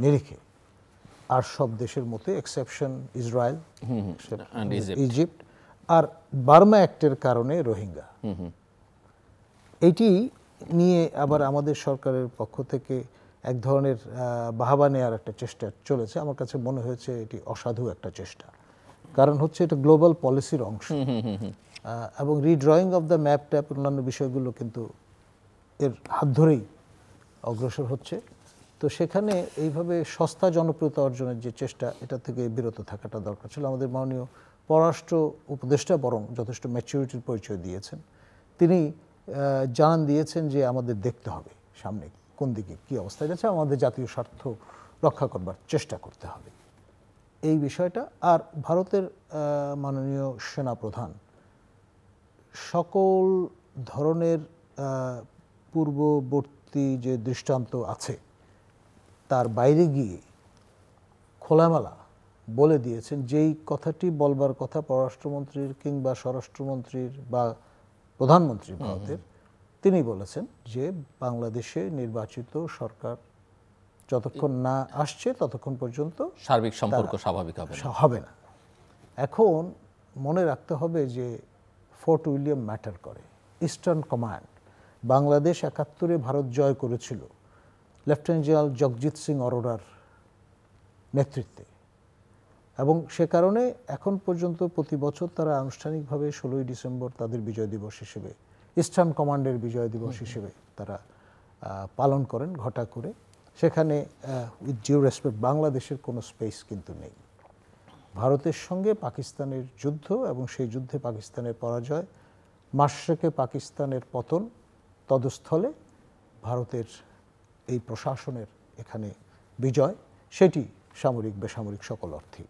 [SPEAKER 3] নিরিখে। আর সব দেশের মতো এক্সেপশন ইসরায়েল, ইজিপ্ট আর বার্মা অ্যাক্টের কারণে রোহিঙ্গা। এইটি নিয়ে আবার আমাদের সরকারের পক্ষ থেকে এক ধরনের বাহাবা নেওয়ার একটা চেষ্টা চলেছে। আমার কাছে মনে হয়েছে এটি অসাধু একটা চেষ্টা, কারণ হচ্ছে এটা গ্লোবাল পলিসির অংশ এবং রিড্রয়িং অফ দ্য ম্যাপ ট্যাপ অন্যান্য বিষয়গুলো কিন্তু এর হাত ধরেই অগ্রসর হচ্ছে। তো সেখানে এইভাবে সস্তা জনপ্রিয়তা অর্জনের যে চেষ্টা, এটা থেকে বিরত থাকাটা দরকার ছিল। আমাদের মাননীয় পররাষ্ট্র উপদেষ্টা বরং যথেষ্ট ম্যাচুরিটির পরিচয় দিয়েছেন। তিনি জানান দিয়েছেন যে আমাদের দেখতে হবে সামনে কোন দিকে কী অবস্থায় যাচ্ছে, আমাদের জাতীয় স্বার্থ রক্ষা করবার চেষ্টা করতে হবে এই বিষয়টা। আর ভারতের মাননীয় সেনাপ্রধান সকল ধরনের পূর্ববর্তী যে দৃষ্টান্ত আছে তার বাইরে গিয়ে খোলামেলা বলে দিয়েছেন, যেই কথাটি বলবার কথা পররাষ্ট্রমন্ত্রীর কিংবা স্বরাষ্ট্রমন্ত্রীর বা প্রধানমন্ত্রী ভারতের, তিনি বলেছেন যে বাংলাদেশে নির্বাচিত সরকার যতক্ষণ না আসছে ততক্ষণ পর্যন্ত
[SPEAKER 2] সার্বিক সম্পর্ক স্বাভাবিক
[SPEAKER 3] হবে না। এখন মনে রাখতে হবে যে ফোর্ট উইলিয়াম ম্যাটার করে। ইস্টার্ন কমান্ড, বাংলাদেশ ৭১-এ ভারত জয় করেছিল লেফটেন্যান্ট জেনারেল জগজিৎ সিং অরোরার নেতৃত্বে, এবং সে কারণে এখন পর্যন্ত প্রতি বছর তারা আনুষ্ঠানিকভাবে ১৬ই ডিসেম্বর তাদের বিজয় দিবস হিসেবে, ইস্টার্ন কমান্ডের বিজয় দিবস হিসেবে তারা পালন করেন ঘটা করে। সেখানে উইথ ডিউ রেসপেক্ট, বাংলাদেশের কোনো স্পেস কিন্তু নেই। ভারতের সঙ্গে পাকিস্তানের যুদ্ধ এবং সেই যুদ্ধে পাকিস্তানের পরাজয়, মাশরেকে পাকিস্তানের পতন, তদস্থলে ভারতের এই প্রশাসনের এখানে বিজয়, সেটি সামরিক বেসামরিক সকল অর্থেই।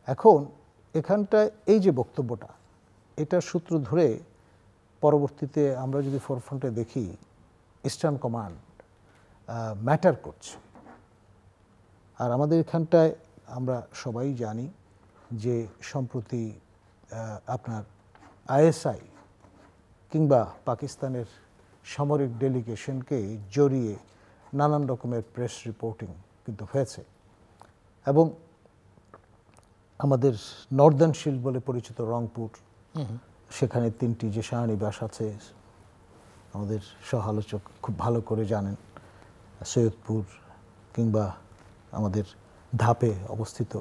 [SPEAKER 3] এখন এখানটায় এই যে বক্তব্যটা, এটার সূত্র ধরে পরবর্তীতে আমরা যদি ফোরফ্রন্টে দেখি, ইস্টার্ন কমান্ড ম্যাটার করছে। আর আমাদের এখানটায় আমরা সবাই জানি যে সম্প্রতি আপনার আইএসআই কিংবা পাকিস্তানের সামরিক ডেলিগেশনকে জড়িয়ে নানান রকমের প্রেস রিপোর্টিং কিন্তু হয়েছে, এবং আমাদের নর্দার্ন শিল্ড বলে পরিচিত রংপুর, সেখানে ৩টি যে সেনানিবাস আছে আমাদের সহ আলোচক খুব ভালো করে জানেন, সৈয়দপুর কিংবা আমাদের ধাপে অবস্থিত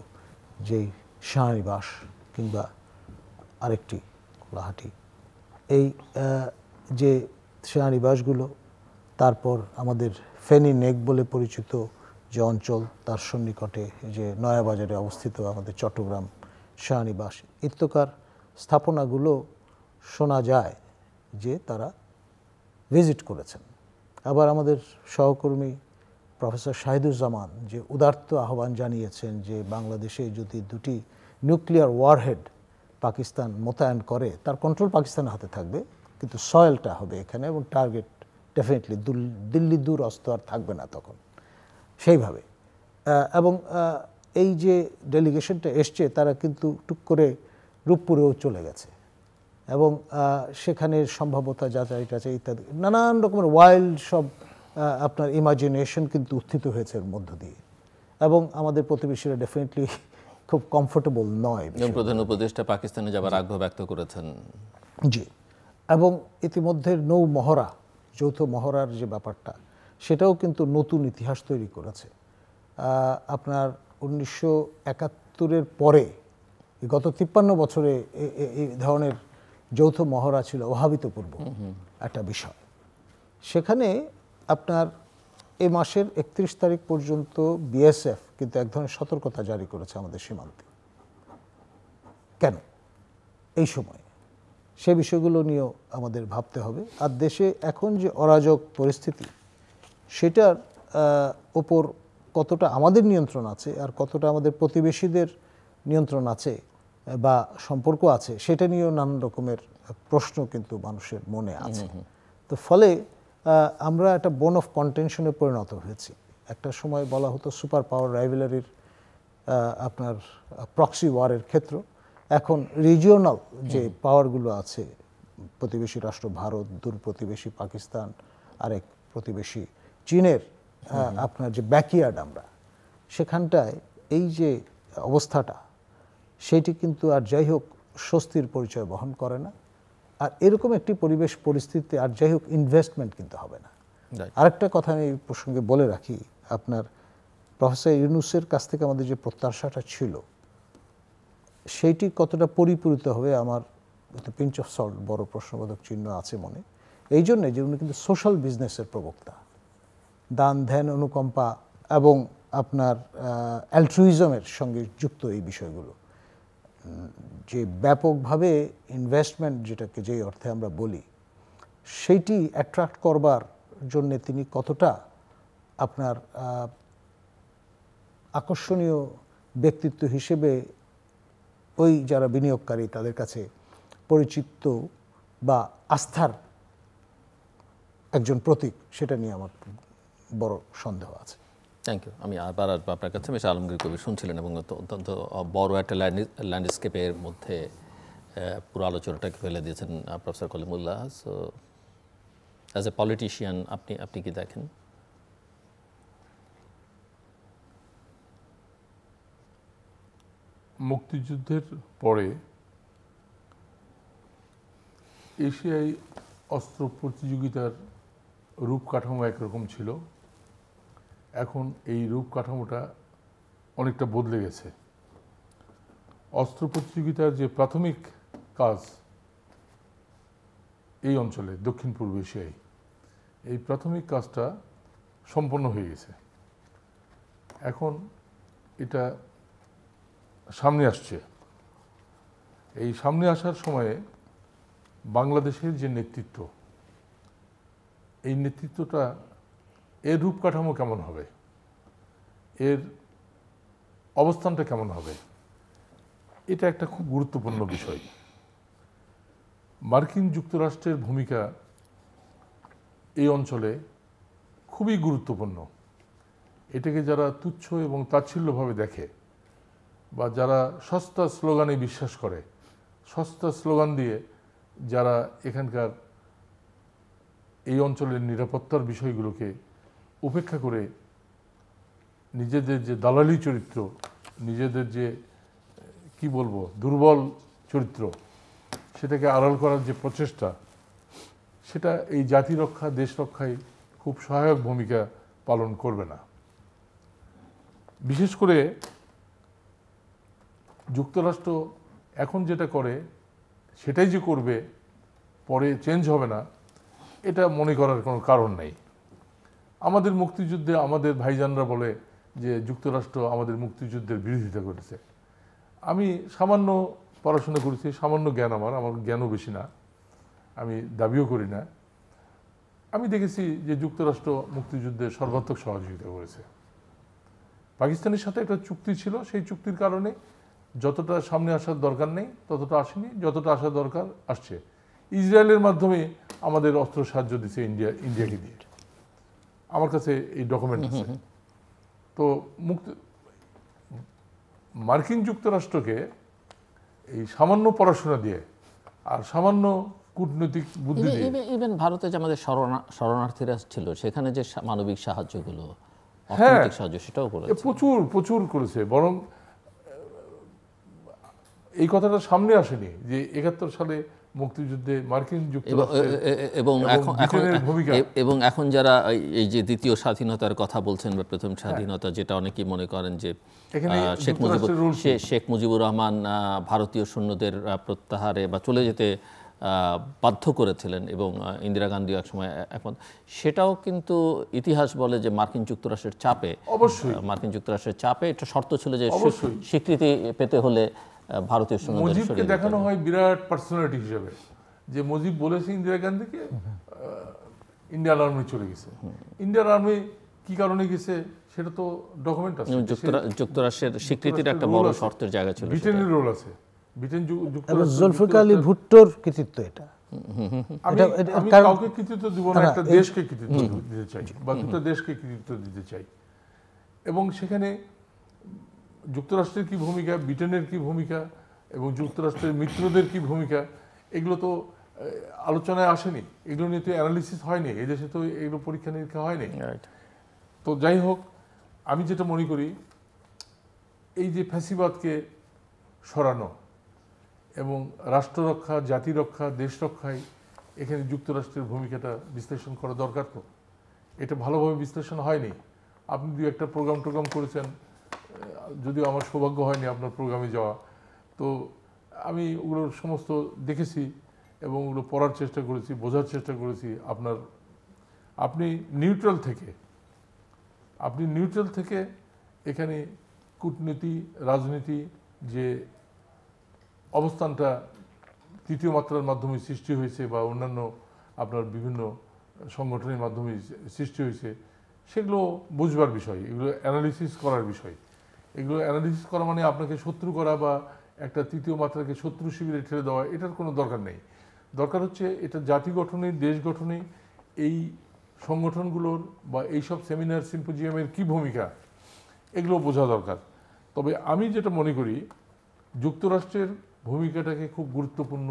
[SPEAKER 3] যেই সেনানিবাস কিংবা আরেকটি কোলাহাটি, এই যে সেনানিবাসগুলো, তারপর আমাদের ফেনী নেক বলে পরিচিত যে অঞ্চল, তার সন্নিকটে যে নয়াবাজারে অবস্থিত আমাদের চট্টগ্রাম সেনানিবাস, ইত্যকার স্থাপনাগুলো শোনা যায় যে তারা ভিজিট করেছেন। আবার আমাদের সহকর্মী প্রফেসর শাহিদুজ্জামান যে উদার্ত আহ্বান জানিয়েছেন যে বাংলাদেশে যদি 2টি নিউক্লিয়ার ওয়ারহেড পাকিস্তান মোতায়েন করে, তার কন্ট্রোল পাকিস্তানের হাতে থাকবে, কিন্তু সয়েলটা হবে এখানে, এবং টার্গেট ডেফিনেটলি দিল্লি দূর অস্ত্র আর থাকবে না তখন সেইভাবে। এবং এই যে ডেলিগেশনটা এসছে, তারা কিন্তু টুক করে রূপপুরেও চলে গেছে, এবং সেখানে সম্ভাব্যতা যাচাই টাচাই ইত্যাদি নানান রকমের ওয়াইল্ড সব আপনার ইমাজিনেশন কিন্তু উত্থিত হয়েছে এর মধ্য দিয়ে, এবং আমাদের প্রতিবেশীরা ডেফিনেটলি খুব কমফোর্টেবল নয়।
[SPEAKER 2] প্রধান উপদেষ্টা পাকিস্তানে যাবার আগ্রহ ব্যক্ত করেছেন।
[SPEAKER 3] জি, এবং ইতিমধ্যে নৌ মহড়া, যৌথ মহড়ার যে ব্যাপারটা, সেটাও কিন্তু নতুন ইতিহাস তৈরি করেছে। আপনার 1971-এর পরে গত 53 বছরে এই ধরনের যৌথ মহড়া ছিল অভাবিতপূর্ব একটা বিষয়। সেখানে আপনার এই মাসের 31 তারিখ পর্যন্ত বিএসএফ কিন্তু এক ধরনের সতর্কতা জারি করেছে আমাদের সীমান্তে। কেন এই সময়ে? সে বিষয়গুলো নিয়েও আমাদের ভাবতে হবে। আর দেশে এখন যে অরাজক পরিস্থিতি, সেটার ওপর কতটা আমাদের নিয়ন্ত্রণ আছে আর কতটা আমাদের প্রতিবেশীদের নিয়ন্ত্রণ আছে বা সম্পর্ক আছে, সেটা নিয়েও নানান রকমের প্রশ্ন কিন্তু মানুষের মনে আছে। তো ফলে আমরা একটা বোন অফ কন্টেনশনে পরিণত হয়েছি। একটা সময় বলা হতো সুপার পাওয়ার রাইভেলারির আপনার প্রক্সি ওয়ারের ক্ষেত্র, এখন রিজিওনাল যে পাওয়ারগুলো আছে, প্রতিবেশী রাষ্ট্র ভারত, দূর প্রতিবেশী পাকিস্তান, আরেক প্রতিবেশী চীনের আপনার যে ব্যাকইয়ার্ড, আমরা সেখানটায় এই যে অবস্থাটা, সেইটি কিন্তু আর যাই হোক স্বস্তির পরিচয় বহন করে না। আর এরকম একটি পরিবেশ পরিস্থিতিতে আর যাই হোক ইনভেস্টমেন্ট কিন্তু হবে না। আরেকটা কথা আমি এই প্রসঙ্গে বলে রাখি, আপনার প্রফেসর ইউনূসের কাছ থেকে আমাদের যে প্রত্যাশাটা ছিল, সেইটি কতটা পরিপূরিত হবে আমার পিঞ্চ অফ সল্ট বড় প্রশ্নবোধক চিহ্ন আছে মনে। এই জন্যে যে উনি কিন্তু সোশ্যাল বিজনেসের প্রবক্তা, দান ধ্যান অনুকম্পা এবং আপনার অ্যালট্রুইজমের সঙ্গে যুক্ত এই বিষয়গুলো, যে ব্যাপকভাবে ইনভেস্টমেন্ট যেটাকে যেই অর্থে আমরা বলি, সেইটি অ্যাট্রাক্ট করবার জন্যে তিনি কতটা আপনার আকর্ষণীয় ব্যক্তিত্ব হিসেবে ওই যারা বিনিয়োগকারী তাদের কাছে পরিচিত বা আস্থার একজন প্রতীক, সেটা নিয়ে আমার বড় সন্দেহ আছে।
[SPEAKER 2] Thank you. আমি আবার আসবো আপনার কাছে। মিস্টার আলমগীর কবির শুনছিলেন এবং অত্যন্ত বড় একটা ল্যান্ডস্কেপের মধ্যে পুরো আলোচনাটাকে ফেলে দিয়েছেন professor Kalimullah. So as a politician আপনি কি দেখেন?
[SPEAKER 4] মুক্তিযুদ্ধের পরে এশিয়ায় অস্ত্র প্রতিযোগিতার রূপকাঠামো একরকম ছিল, এখন এই রূপকাঠামোটা অনেকটা বদলে গেছে। অস্ত্র প্রতিযোগিতার যে প্রাথমিক কাজ এই অঞ্চলে দক্ষিণ পূর্ব এশিয়ায়, এই প্রাথমিক কাজটা সম্পন্ন হয়ে গেছে। এখন এটা সামনে আসছে। এই সামনে আসার সময়ে বাংলাদেশের যে নেতৃত্ব, এই নেতৃত্বটা এর রূপকাঠামো কেমন হবে, এর অবস্থানটা কেমন হবে, এটা একটা খুব গুরুত্বপূর্ণ বিষয়। মার্কিন যুক্তরাষ্ট্রের ভূমিকা এই অঞ্চলে খুবই গুরুত্বপূর্ণ। এটাকে যারা তুচ্ছ এবং তাচ্ছিল্যভাবে দেখে বা যারা সস্তা স্লোগানে বিশ্বাস করে, সস্তা স্লোগান দিয়ে যারা এখানকার এই অঞ্চলের নিরাপত্তার বিষয়গুলোকে উপেক্ষা করে নিজেদের যে দালালি চরিত্র, নিজেদের যে কি বলবো দুর্বল চরিত্র, সেটাকে আড়াল করার যে প্রচেষ্টা, সেটা এই জাতি রক্ষা দেশ রক্ষায় খুব সহায়ক ভূমিকা পালন করবে না। বিশেষ করে যুক্তরাষ্ট্র এখন যেটা করে সেটাই যে করবে, পরে চেঞ্জ হবে না, এটা মনে করার কোনো কারণ নেই। আমাদের মুক্তিযুদ্ধে আমাদের ভাইজানরা বলে যে যুক্তরাষ্ট্র আমাদের মুক্তিযুদ্ধের বিরোধিতা করেছে। আমি সামান্য পড়াশোনা করেছি, সামান্য জ্ঞান আমার জ্ঞানও বেশি না, আমি দাবিও করি না। আমি দেখেছি যে যুক্তরাষ্ট্র মুক্তিযুদ্ধে সর্বাত্মক সহযোগিতা করেছে। পাকিস্তানের সাথে একটা চুক্তি ছিল, সেই চুক্তির কারণে যতটা সামনে আসার দরকার নেই ততটা আসেনি, যতটা আসা দরকার আসছে। ইসরায়েলের মাধ্যমে আমাদের অস্ত্র সাহায্য দিচ্ছে ইন্ডিয়াকে দিয়ে, আমার কাছে এই ডকুমেন্ট আছে। তো মার্কিন যুক্তরাষ্ট্রকে এই সামান্য পড়াশোনা দিয়ে আর সামান্য কূটনৈতিক বুদ্ধি দিয়ে,
[SPEAKER 2] ইভেন ভারতে যে আমাদের শরণার্থীরা ছিল সেখানে যে মানবিক সাহায্যগুলো, অর্থনৈতিক সাহায্য, সেটাও করেছে,
[SPEAKER 4] প্রচুর করেছে। বরং এই কথাটা সামনে আসেনি যে ৭১ সালে মুক্তিযুদ্ধে মার্কিন
[SPEAKER 2] এবং এখন যারা এই যে দ্বিতীয় স্বাধীনতার কথা বলছেন বা প্রথম স্বাধীনতা, যেটা অনেকেই মনে করেন যে শেখ মুজিবুর রহমান ভারতীয় সৈন্যদের প্রত্যাহারে বা চলে যেতে বাধ্য করেছিলেন এবং ইন্দিরা গান্ধীও একসময় একমত, সেটাও কিন্তু ইতিহাস বলে যে মার্কিন যুক্তরাষ্ট্রের চাপে এটা শর্ত ছিল যে স্বীকৃতি পেতে হলে ভারতীয়
[SPEAKER 4] মুজিবকে দেখানো হয় বিরাট পার্সোনালিটি হিসেবে, যে মুজিব বলেছে ইন্দিরা গান্ধীকে ইন্ডিয়ান আর্মি চলে গেছে। ইন্ডিয়ান আর্মি কি কারণে গেছে সেটা তো ডকুমেন্ট আছে।
[SPEAKER 2] যুক্তরাষ্ট্রের স্বীকৃতির একটা বড় শর্তের জায়গা ছিল,
[SPEAKER 4] ব্রিটেনের রোল আছে। ব্রিটেন
[SPEAKER 3] জুলফিকার আলী ভুট্টোর কৃতিত্ব এটা।
[SPEAKER 4] আমি কাউকে কৃতিত্ব দিব না, একটা দেশকে কৃতিত্ব দিতে চাই বা দুটো দেশকে কৃতিত্ব দিতে চাই। এবং সেখানে যুক্তরাষ্ট্রের কি ভূমিকা, ব্রিটেনের কি ভূমিকা এবং যুক্তরাষ্ট্রের মিত্রদের কি ভূমিকা, এগুলো তো আলোচনায় আসেনি, এগুলো নিয়ে তো অ্যানালিসিস হয়নি, এই দেশে তো এগুলো পরীক্ষা নিরীক্ষা হয়নি। তো যাই হোক, আমি যেটা মনে করি, এই যে ফ্যাসিবাদকে সরানো এবং রাষ্ট্র রক্ষা, জাতি রক্ষা, দেশ রক্ষায় এখানে যুক্তরাষ্ট্রের ভূমিকাটা বিশ্লেষণ করা দরকার। তো এটা ভালোভাবে বিশ্লেষণ হয়নি। আপনি দু একটা প্রোগ্রাম করেছেন, যদিও আমার সৌভাগ্য হয়নি আপনার প্রোগ্রামে যাওয়া, তো আমি ওগুলোর সমস্ত দেখেছি এবং ওগুলো পড়ার চেষ্টা করেছি, বোঝার চেষ্টা করেছি। আপনি নিউট্রাল থেকে এখানে কূটনীতি, রাজনীতি যে অবস্থানটা তৃতীয় মাত্রার মাধ্যমে সৃষ্টি হয়েছে বা অন্যান্য আপনার বিভিন্ন সংগঠনের মাধ্যমে সৃষ্টি হয়েছে, সেগুলো বুঝবার বিষয়, এগুলো অ্যানালিসিস করার বিষয়। এগুলো অ্যানালিসিস করা মানে আপনাকে শত্রু করা বা একটা তৃতীয় মাত্রাকে শত্রু শিবিরে ঠেলে দেওয়া, এটার কোনো দরকার নেই। দরকার হচ্ছে এটা জাতি গঠনে, দেশ গঠনে এই সংগঠনগুলোর বা এইসব সেমিনার সিম্পোজিয়ামের কি ভূমিকা, এগুলো বোঝা দরকার। তবে আমি যেটা মনে করি, যুক্তরাষ্ট্রের ভূমিকাটাকে খুব গুরুত্বপূর্ণ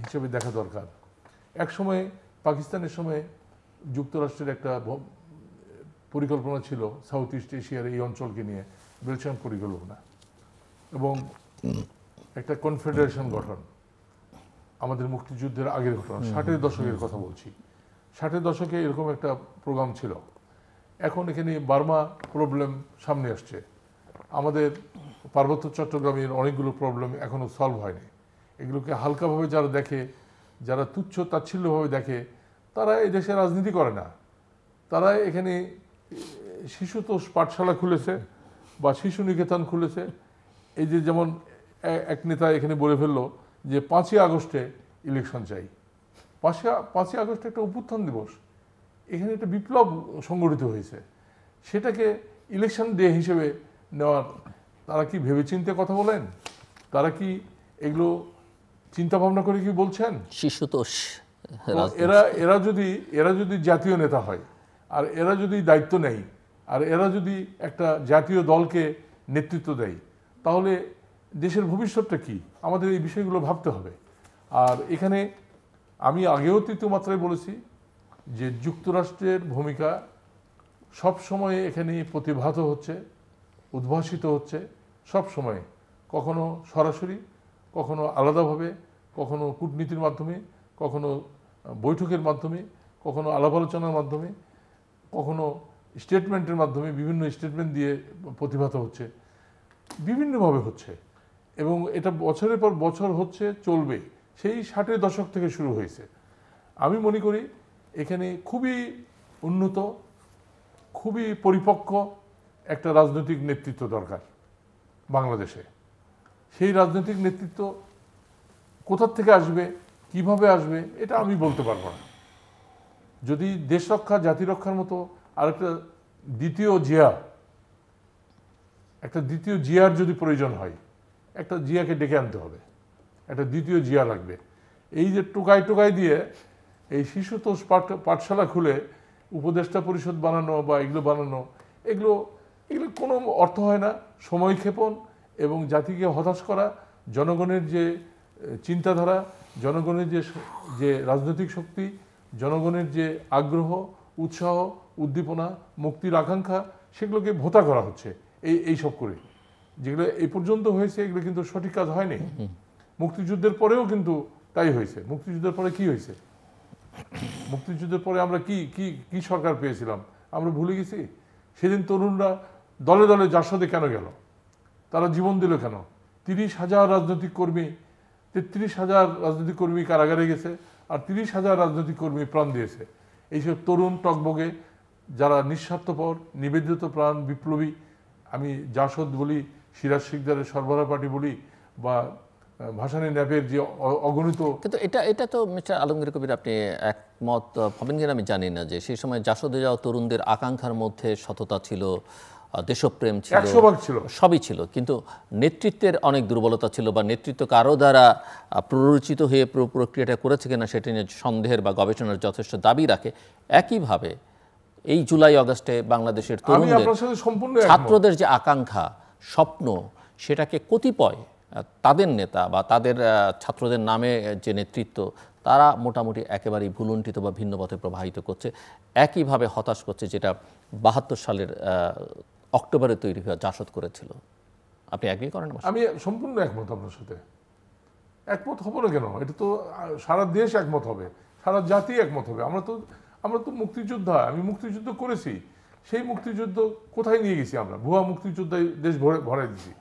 [SPEAKER 4] হিসেবে দেখা দরকার। এক সময় পাকিস্তানের সময় যুক্তরাষ্ট্রের একটা পরিকল্পনা ছিল সাউথ ইস্ট এশিয়ার এই অঞ্চলকে নিয়ে, বেলসান পরিকল্পনা, এবং একটা কনফেডারেশন গঠন। আমাদের মুক্তিযুদ্ধের আগের ঘটনা, 60-এর দশকের কথা বলছি। 60-এর দশকে এরকম একটা প্রোগ্রাম ছিল। এখন এখানে বার্মা প্রবলেম সামনে আসছে। আমাদের পার্বত্য চট্টগ্রামের অনেকগুলো প্রবলেম এখনও সলভ হয়নি। এগুলোকে হালকাভাবে যারা দেখে, যারা তুচ্ছ তাচ্ছিল্যভাবে দেখে, তারা এই দেশে রাজনীতি করে না। তারা এখানে শিশুতোষ পাঠশালা খুলেছে বা শিশু নিকেতন খুলেছে। এই যে যেমন এক নেতা এখানে বলে ফেললো যে 5ই আগস্টে ইলেকশন চাই। 5ই আগস্ট একটা অভ্যুত্থান দিবস, এখানে একটা বিপ্লব সংগঠিত হয়েছে, সেটাকে ইলেকশন ডে হিসেবে নেওয়ার, তারা কি ভেবেচিন্তে কথা বলেন? তারা কি এগুলো চিন্তা ভাবনা করে কি বলছেন?
[SPEAKER 2] শিশুতোষ
[SPEAKER 4] এরা যদি জাতীয় নেতা হয়, আর এরা যদি দায়িত্ব নেয়, আর এরা যদি একটা জাতীয় দলকে নেতৃত্ব দেয়, তাহলে দেশের ভবিষ্যৎটা কি? আমাদের এই বিষয়গুলো ভাবতে হবে। আর এখানে আমি আগেও তৃতীয় মাত্রায় বলেছি যে যুক্তরাষ্ট্রের ভূমিকা সব সময় এখানে প্রতিভাত হচ্ছে, উদ্ভাসিত হচ্ছে সব সময়, কখনো সরাসরি, কখনো আলাদাভাবে, কখনো কূটনীতির মাধ্যমে, কখনো বৈঠকের মাধ্যমে, কখনো আলাপ আলোচনার মাধ্যমে, কখনো স্টেটমেন্টের মাধ্যমে, বিভিন্ন স্টেটমেন্ট দিয়ে প্রতিভাত হচ্ছে, বিভিন্নভাবে হচ্ছে, এবং এটা বছরের পর বছর হচ্ছে, চলবে। সেই 60-এর দশক থেকে শুরু হয়েছে। আমি মনে করি এখানে খুবই উন্নত, খুবই পরিপক্ক একটা রাজনৈতিক নেতৃত্ব দরকার বাংলাদেশে। সেই রাজনৈতিক নেতৃত্ব কোথা থেকে আসবে, কিভাবে আসবে, এটা আমি বলতে পারবো না। যদি দেশ রক্ষা, জাতি রক্ষার মতো আরেকটা দ্বিতীয় জিয়ার যদি প্রয়োজন হয়, একটা জিয়াকে ডেকে আনতে হবে, একটা দ্বিতীয় জিয়া লাগবে। এই যে টোকাই দিয়ে এই শিশুতোষ পাঠশালা খুলে উপদেষ্টা পরিষদ বানানো বা এগুলো বানানো, এগুলো কোনো অর্থ হয় না, সময়ক্ষেপণ এবং জাতিকে হতাশ করা। জনগণের যে চিন্তাধারা, জনগণের যে রাজনৈতিক শক্তি, জনগণের যে আগ্রহ, উৎসাহ, উদ্দীপনা, মুক্তির আকাঙ্ক্ষা, সেগুলোকে ভোঁতা করা হচ্ছে এইসব করে। যেগুলো এই পর্যন্ত হয়েছে, এগুলো কিন্তু সঠিক কাজ হয়নি। মুক্তিযুদ্ধের পরেও কিন্তু তাই হয়েছে। মুক্তিযুদ্ধের পরে কি হয়েছে? মুক্তিযুদ্ধের পরে আমরা কি সরকার পেয়েছিলাম আমরা ভুলে গেছি? সেদিন তরুণরা দলে দলে জাসদে কেন গেল? তারা জীবন দিল কেন? 30,000 রাজনৈতিক কর্মী, 33,000 রাজনৈতিক কর্মী কারাগারে গেছে, আর 30,000 রাজনৈতিক কর্মী প্রাণ দিয়েছে। এইসব তরুণ টকবগে যারা নিঃস্বার্থপর, নিবেদিত প্রাণ বিপ্লবী, আমি জাসদ বলি, সিরাজ শিকদারের সরবরাহ পার্টি বলি, বা ভাসানী ন্যাপের যে অগণিত।
[SPEAKER 2] কিন্তু এটা তো মিস্টার আলমগীর কবির, আপনি একমত হবেন কিনা আমি জানি না, যে সেই সময় জাসদে যাওয়া তরুণদের আকাঙ্ক্ষার মধ্যে সততা ছিল, দেশপ্রেম ছিল,
[SPEAKER 4] 100% ছিল,
[SPEAKER 2] সবই ছিল, কিন্তু নেতৃত্বের অনেক দুর্বলতা ছিল, বা নেতৃত্ব কারো দ্বারা প্ররোচিত হয়ে প্রক্রিয়াটা করেছে কিনা সেটা নিয়ে সন্দেহের বা গবেষণার যথেষ্ট দাবি রাখে। একইভাবে এই জুলাই আগস্টে বাংলাদেশের তরুণদের, ছাত্রদের যে আকাঙ্ক্ষা, স্বপ্ন, সেটাকে কতিপয় তাদের নেতা বা তাদের ছাত্রদের নামে যে নেতৃত্ব, তারা মোটামুটি একেবারেই ভুলুণ্ঠিত বা ভিন্ন পথে প্রবাহিত করছে, একইভাবে হতাশ করছে, যেটা 72 সালের অক্টোবরে তৈরি হওয়া জাসদ করেছিল। আপনি এগ্রি করেন?
[SPEAKER 4] আমি সম্পূর্ণ একমত আপনার সাথে। একমত হবো না কেন? এটা তো সারা দেশ একমত হবে, সারা জাতি একমত হবে। আমরা তো মুক্তিযোদ্ধা, আমি মুক্তিযুদ্ধ করেছি। সেই মুক্তিযুদ্ধ কোথায় নিয়ে গেছি? আমরা ভুয়া মুক্তিযোদ্ধায় দেশ ভরাই দিছি।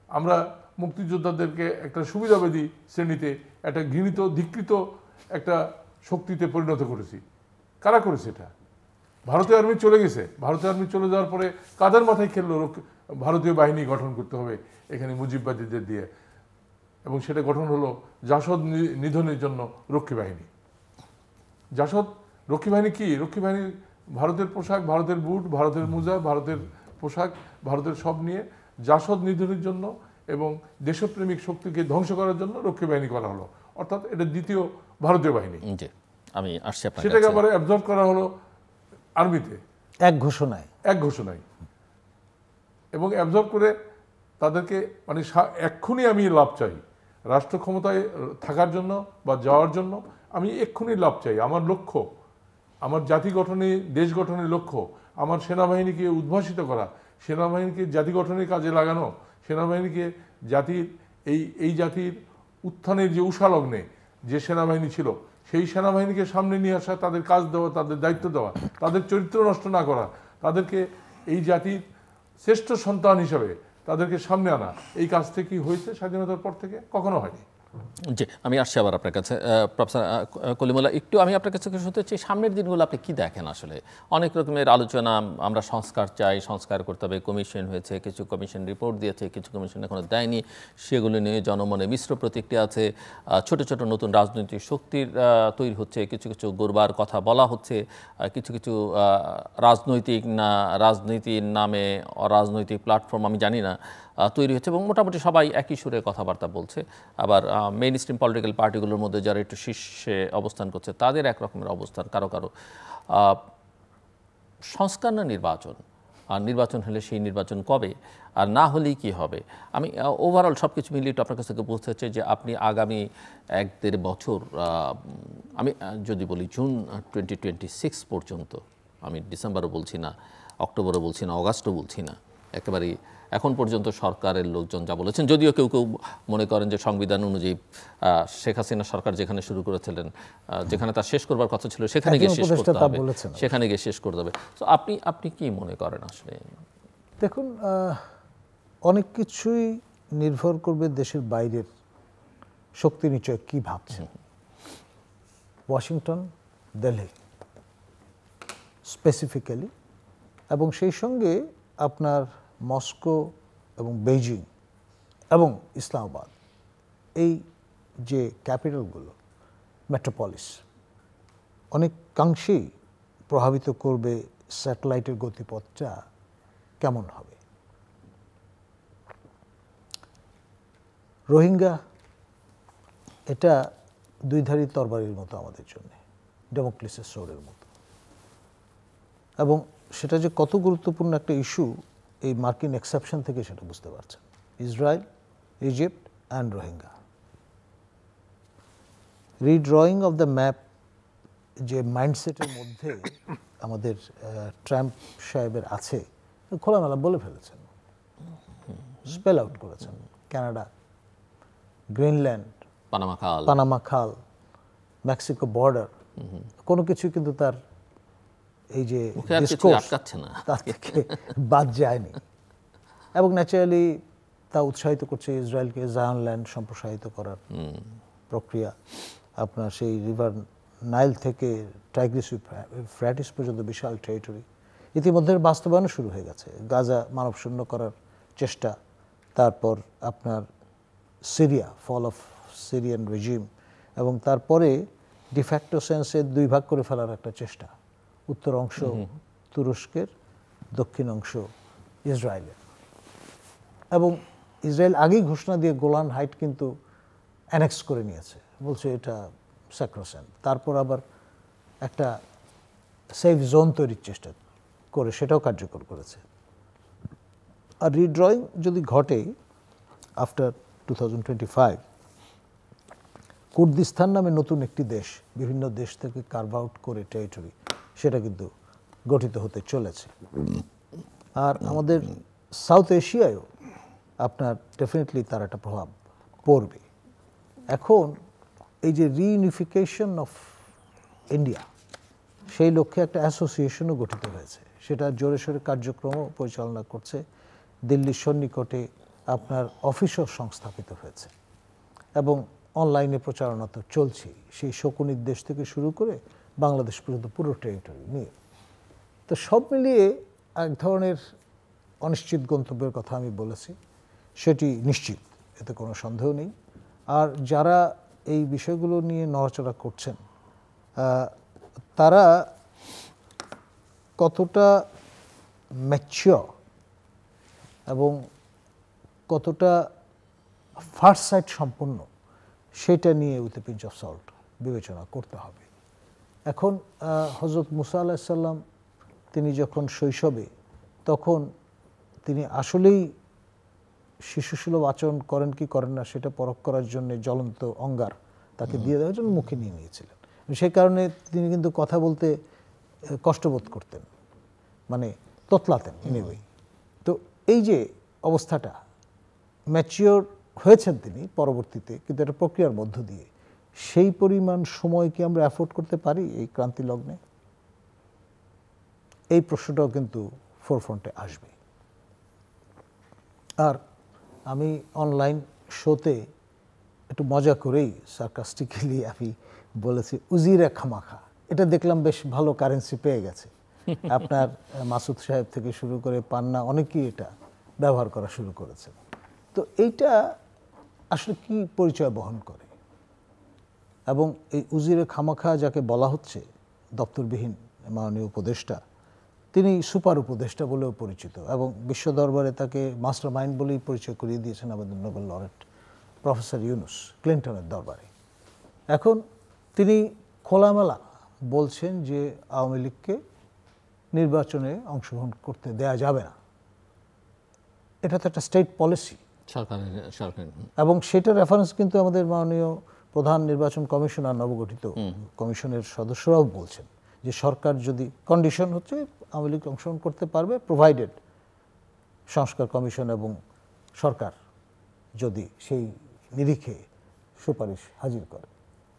[SPEAKER 4] আমরা মুক্তিযোদ্ধাদেরকে একটা সুবিধাবাদী শ্রেণীতে, একটা ঘৃণিত, ধিকৃত একটা শক্তিতে পরিণত করেছি। কারা করেছে এটা? ভারতীয় আর্মি চলে গেছে। ভারতীয় আর্মি চলে যাওয়ার পরে কাদের মাথায় খেললো ভারতীয় বাহিনী গঠন করতে হবে এখানে মুজিববাদীদের দিয়ে, এবং সেটা গঠন হলো জাসদ নিধনের জন্য রক্ষী বাহিনী। জাসদ রক্ষী বাহিনী কি? রক্ষী বাহিনী ভারতের পোশাক, ভারতের বুট, ভারতের মোজা, ভারতের পোশাক, ভারতের সব নিয়ে জাসদ নিধনের জন্য এবং দেশপ্রেমিক শক্তিকে ধ্বংস করার জন্য রক্ষী বাহিনী করা হলো। অর্থাৎ এটা দ্বিতীয় ভারতীয় বাহিনী।
[SPEAKER 2] আমি আসছি আপনার
[SPEAKER 4] সেটাকে
[SPEAKER 2] কাছে।
[SPEAKER 4] আবার অ্যাবজর্ব করা হলো আর্মিতে
[SPEAKER 3] এক ঘোষণায়।
[SPEAKER 4] এবং অ্যাবজর্ব করে তাদেরকে মানে এক্ষুনি আমি লাভ চাই, রাষ্ট্র ক্ষমতায় থাকার জন্য বা যাওয়ার জন্য আমি এক্ষুনি লাভ চাই। আমার লক্ষ্য, আমার জাতি গঠনে, দেশ গঠনের লক্ষ্য, আমার সেনাবাহিনীকে উদ্ভাসিত করা, সেনাবাহিনীকে জাতি গঠনের কাজে লাগানো, সেনাবাহিনীকে জাতির এই জাতির উত্থানের যে উষালগ্নে যে সেনাবাহিনী ছিল সেই সেনাবাহিনীকে সামনে নিয়ে আসা, তাদের কাজ দেওয়া, তাদের দায়িত্ব দেওয়া, তাদের চরিত্র নষ্ট না করা, তাদেরকে এই জাতির শ্রেষ্ঠ সন্তান হিসাবে তাদেরকে সামনে আনা, এই কাজটা কি হয়েছে স্বাধীনতার পর থেকে? কখনো হয়নি।
[SPEAKER 2] জি, আমি আসছি আবার আপনার কাছে। প্রফেসর কলিমুল্লাহ, একটু আমি আপনার কাছে শুনতে চাই, সামনের দিনগুলো আপনি কি দেখেন? আসলে অনেক রকমের আলোচনা, আমরা সংস্কার চাই, সংস্কার করতে হবে, কমিশন হয়েছে, কিছু কমিশন রিপোর্ট দিয়েছে, কিছু কমিশন এখনো দেয়নি, সেগুলো নিয়ে জনমনে মিশ্র প্রতিক্রিয়া আছে। ছোট ছোট নতুন রাজনৈতিক শক্তির তৈরি হচ্ছে, কিছু কিছু গড়বার কথা বলা হচ্ছে, কিছু কিছু রাজনীতির নামে অরাজনৈতিক প্ল্যাটফর্ম আমি জানি না তৈরি হচ্ছে, এবং মোটামুটি সবাই একই সুরে কথাবার্তা বলছে। আবার মেইন স্ট্রিম পলিটিক্যাল পার্টিগুলোর মধ্যে যারা একটু শীর্ষে অবস্থান করছে তাদের এক রকমের অবস্থান, কারো কারো সংস্কার না নির্বাচন, আর নির্বাচন হলে সেই নির্বাচন কবে, আর না হলেই কি হবে। আমি ওভারঅল সব কিছু মিলিয়ে একটু আপনার কাছ থেকে বলতে চাই যে আপনি আগামী 1-1.5 বছর, আমি যদি বলি জুন 2026 পর্যন্ত, আমি ডিসেম্বরও বলছি না, অক্টোবরও বলছি না, অগাস্টও বলছি না, একেবারেই এখন পর্যন্ত সরকারের লোকজন যা বলেছেন, যদিও কেউ কেউ মনে করেন যে সংবিধান অনুযায়ী শেখ হাসিনা সরকার যেখানে শুরু করেছিলেন, যেখানে তার শেষ করবার কথা ছিল সেখানে গিয়ে শেষ করতে হবে, সেখানে গিয়ে শেষ করতে হবে। তো আপনি কি মনে করেন আসলে?
[SPEAKER 3] দেখুন, অনেক কিছুই নির্ভর করবে দেশের বাইরের শক্তি নিশ্চয় কি ভাবছেন। ওয়াশিংটন, দিল্লি স্পেসিফিক্যালি, এবং সেই সঙ্গে আপনার মস্কো এবং বেইজিং এবং ইসলামাবাদ, এই যে ক্যাপিটালগুলো, মেট্রোপলিস, অনেকাংশেই প্রভাবিত করবে স্যাটেলাইটের গতিপথটা কেমন হবে। রোহিঙ্গা এটা দুইধারী তরবারির মতো আমাদের জন্য, ডেমোক্রেসিস সোর্ডের মতো, এবং সেটা যে কত গুরুত্বপূর্ণ একটা ইস্যু এই মার্কিন এক্সেপশন থেকে সেটা বুঝতে পারছেন। Israel, Egypt and Rohingya. রিড্রয়িং of the map যে মাইন্ডসেটের মধ্যে আমাদের ট্রাম্প সাহেবের আছে, খোলামেলা বলে ফেলেছেন, স্পেল আউট করেছেন। কানাডা, গ্রিনল্যান্ড, পানামা খাল, মেক্সিকো বর্ডার, কোনো কিছু কিন্তু তার এই যে তা থেকে বাদ যায়নি, এবং ন্যাচারালি তা উৎসাহিত করছে ইসরায়েলকে জায়ন ল্যান্ড সম্প্রসারিত করার প্রক্রিয়া। আপনার সেই রিভার নাইল থেকে টাইগ্রিস ইউফ্রেটিস পর্যন্ত বিশাল টেরিটরি ইতিমধ্যে বাস্তবায়ন শুরু হয়ে গেছে। গাজা মানবশূন্য করার চেষ্টা, তারপর আপনার Syria, fall of Syrian regime, এবং তারপরে ডিফ্যাক্টো সেন্সে 2 ভাগ করে ফেলার একটা চেষ্টা, উত্তর অংশ তুরস্কের, দক্ষিণ অংশ ইসরায়েলের। এবং ইসরায়েল আগেই ঘোষণা দিয়ে গোলান হাইট কিন্তু অ্যানেক্স করে নিয়েছে, বলছে এটা স্যাক্রোসেন্ট। তারপর আবার একটা সেফ জোন তৈরির চেষ্টা করে সেটাও কার্যকর করেছে। আর রিড্রয়িং যদি ঘটে আফটার 2025, কুর্দিস্তান নামে নতুন একটি দেশ, বিভিন্ন দেশ থেকে কার্ভ আউট করে টেরিটরি, সেটা কিন্তু গঠিত হতে চলেছে। আর আমাদের সাউথ এশিয়ায়ও আপনার ডেফিনেটলি তার একটা প্রভাব পড়বে। এখন এই যে রিইউনিফিকেশন অফ ইন্ডিয়া, সেই লক্ষ্যে একটা অ্যাসোসিয়েশনও গঠিত হয়েছে, সেটা জোরে সোরে কার্যক্রমও পরিচালনা করছে। দিল্লির সন্নিকটে আপনার অফিসও সংস্থাপিত হয়েছে, এবং অনলাইনে প্রচারণা তো চলছেই, সেই শকুনির দেশ থেকে শুরু করে বাংলাদেশ পর্যন্ত পুরো টেরিটরি নিয়ে। তো সব মিলিয়ে এক ধরনের অনিশ্চিত গন্তব্যের কথা আমি বলেছি, সেটি নিশ্চিত, এতে কোনো সন্দেহ নেই। আর যারা এই বিষয়গুলো নিয়ে নড়াচড়া করছেন, তারা কতটা ম্যাচিওর এবং কতটা ফার্স্ট সাইট সম্পন্ন, সেটা নিয়ে with a pinch of salt বিবেচনা করতে হবে। এখন হযরত মুসা আলাইহিস সালাম তিনি যখন শৈশবে, তখন তিনি আসলেই শিশুসুলভ আচরণ করেন কি করেন না সেটা পরখ করার জন্য জ্বলন্ত অঙ্গার তাকে দিয়ে দেওয়ার জন্য মুখে নিয়ে নিয়েছিলেন। সেই কারণে তিনি কিন্তু কথা বলতে কষ্টবোধ করতেন, মানে তোতলাতেন এনিওয়ে। তো এই যে অবস্থাটা, ম্যাচিওর হয়েছেন তিনি পরবর্তীতে, কিন্তু একটা প্রক্রিয়ার মধ্য দিয়ে, সেই পরিমাণ সময় কি আমরা অ্যাফোর্ড করতে পারি এই ক্রান্তি লগ্নে? এই প্রশ্নটাও কিন্তু ফোরফ্রন্টে আসবে। আর আমি অনলাইন শোতে একটু মজা করেই সার্কাস্টিক্যালি আমি বলেছি উজিরে খামাখা। এটা দেখলাম বেশ ভালো কারেন্সি পেয়ে গেছে। আপনার মাসুদ সাহেব থেকে শুরু করে পান্না অনেকেই এটা ব্যবহার করা শুরু করেছেন। তো এইটা আসলে কি পরিচয় বহন করে? এবং এই উজিরে খামাখা যাকে বলা হচ্ছে, দপ্তরবিহীন মাননীয় উপদেষ্টা, তিনি সুপার উপদেষ্টা বলেও পরিচিত এবং বিশ্ব দরবারে তাকে মাস্টার মাইন্ড বলেই পরিচয় করিয়ে দিয়েছেন আমাদের নোবেল লরেট প্রফেসর ইউনুস ক্লিন্টনের দরবারে। এখন তিনি খোলামেলা বলছেন যে আওয়ামী লীগকে নির্বাচনে অংশগ্রহণ করতে দেয়া যাবে না। এটা তো একটা স্টেট পলিসি এবং সেটা রেফারেন্স কিন্তু আমাদের মাননীয় প্রধান নির্বাচন কমিশনার, নবগঠিত কমিশনের সদস্যরাও বলছেন যে সরকার যদি, কন্ডিশন হচ্ছে আওয়ামী লীগ অংশগ্রহণ করতে পারবে প্রোভাইডেড সংস্কার কমিশন এবং সরকার যদি সেই নিরিখে সুপারিশ হাজির করে।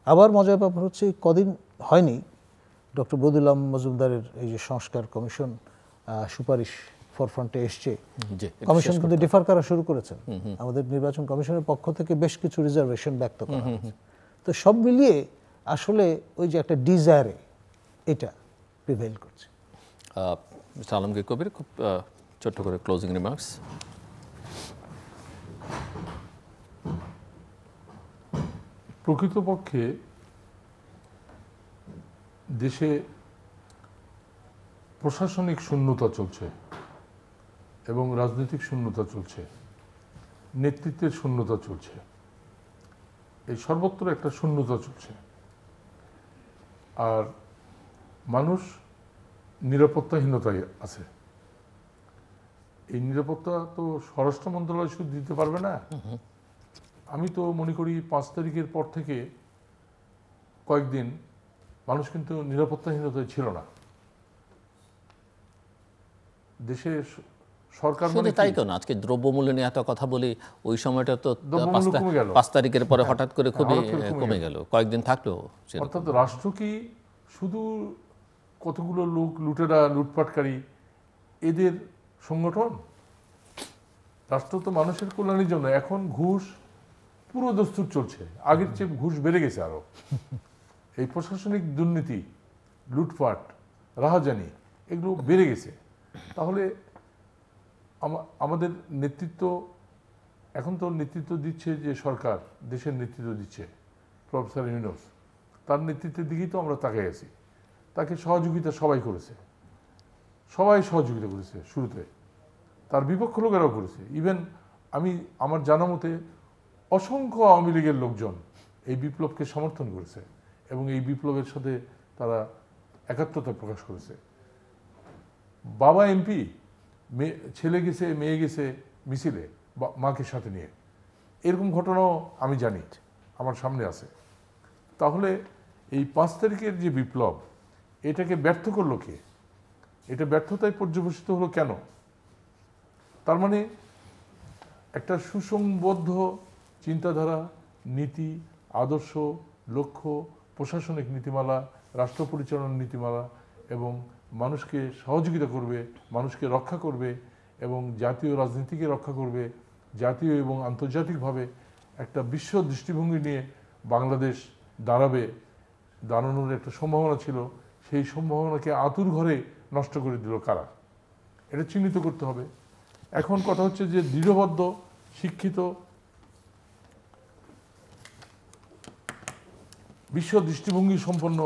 [SPEAKER 3] আবার মজার ব্যাপার হচ্ছে কদিন হয়নি ডক্টর বদিউল আলম মজুমদারের এই যে সংস্কার কমিশন সুপারিশ ফরফ্রন্টে এসছে, কমিশন কিন্তু ডিফার করা শুরু করেছেন। আমাদের নির্বাচন কমিশনের পক্ষ থেকে বেশ কিছু রিজার্ভেশন ব্যক্ত করা হয়েছে। তো সব মিলিয়ে আসলে ওই যে একটা ডিজায়ারে এটা প্রিভেইল করছে।
[SPEAKER 2] আলমগীর কবির, খুব ছোট্ট করে ক্লোজিং রিমার্কস।
[SPEAKER 4] প্রকৃতপক্ষে দেশে প্রশাসনিক শূন্যতা চলছে এবং রাজনৈতিক শূন্যতা চলছে, নেতৃত্বের শূন্যতা চলছে, এই সর্বত্র একটা শূন্যতা চলছে। আর মানুষ নিরাপত্তাহীনতায় আছে। এই নিরাপত্তা তো স্বরাষ্ট্র মন্ত্রণালয় শুধু দিতে পারবে না। আমি তো মনে করি 5 তারিখের পর থেকে কয়েকদিন মানুষ কিন্তু নিরাপত্তাহীনতায় ছিল না। দেশে সরকার
[SPEAKER 2] শুধু তাই কেন, আজকে দ্রব্যমূল্য নিয়ে এত কথা বলি, ওই সময়টা তো 5 তারিখের পরে হঠাৎ করে খুবই কমে গেল, কয়েকদিন থাকলো।
[SPEAKER 4] অর্থাৎ রাষ্ট্র কি শুধু কতগুলো লোক লুটেরা, লুটপাটকারী এদের সংগঠন? রাষ্ট্র তো মানুষের কল্যাণের জন্য। এখন ঘুষ পুরো দস্তুর চলছে, আগের চেয়ে ঘুষ বেড়ে গেছে আরো। এই প্রশাসনিক দুর্নীতি, লুটপাট, রাহাজানি এগুলো বেড়ে গেছে। তাহলে আমাদের নেতৃত্ব, এখন তো নেতৃত্ব দিচ্ছে যে সরকার, দেশের নেতৃত্ব দিচ্ছে প্রফেসর ইউনূস, তার নেতৃত্বের দিকেই তো আমরা তাকাই আছি। তাকে সহযোগিতা সবাই করেছে, সবাই সহযোগিতা করেছে শুরুতে, তার বিপক্ষ লোকেরাও করেছে। ইভেন আমার জানা মতে অসংখ্য আওয়ামী লীগের লোকজন এই বিপ্লবকে সমর্থন করেছে এবং এই বিপ্লবের সাথে তারা একাত্মতা প্রকাশ করেছে। বাবা এমপি, ছেলে গেছে, মেয়ে গেছে মিছিলে মাকে সাথে নিয়ে, এরকম ঘটনাও আমি জানি, আমার সামনে আছে। তাহলে এই 5 তারিখের যে বিপ্লব, এটাকে ব্যর্থ করলো কে? এটা ব্যর্থতায় পর্যবেসিত হলো কেন? তার মানে একটা সুসংবদ্ধ চিন্তাধারা, নীতি, আদর্শ, লক্ষ্য, প্রশাসনিক নীতিমালা, রাষ্ট্র পরিচালনার নীতিমালা এবং মানুষকে সহযোগিতা করবে, মানুষকে রক্ষা করবে এবং জাতীয় রাজনীতিকে রক্ষা করবে, জাতীয় এবং আন্তর্জাতিকভাবে একটা বিশ্ব দৃষ্টিভঙ্গি নিয়ে বাংলাদেশ দাঁড়ানোর একটা সম্ভাবনা ছিল। সেই সম্ভাবনাকে আতুর ঘরে নষ্ট করে দিল কারা? এটা চিহ্নিত করতে হবে। এখন কথা হচ্ছে যে দৃঢ়বদ্ধ, শিক্ষিত, বিশ্ব দৃষ্টিভঙ্গি সম্পন্ন,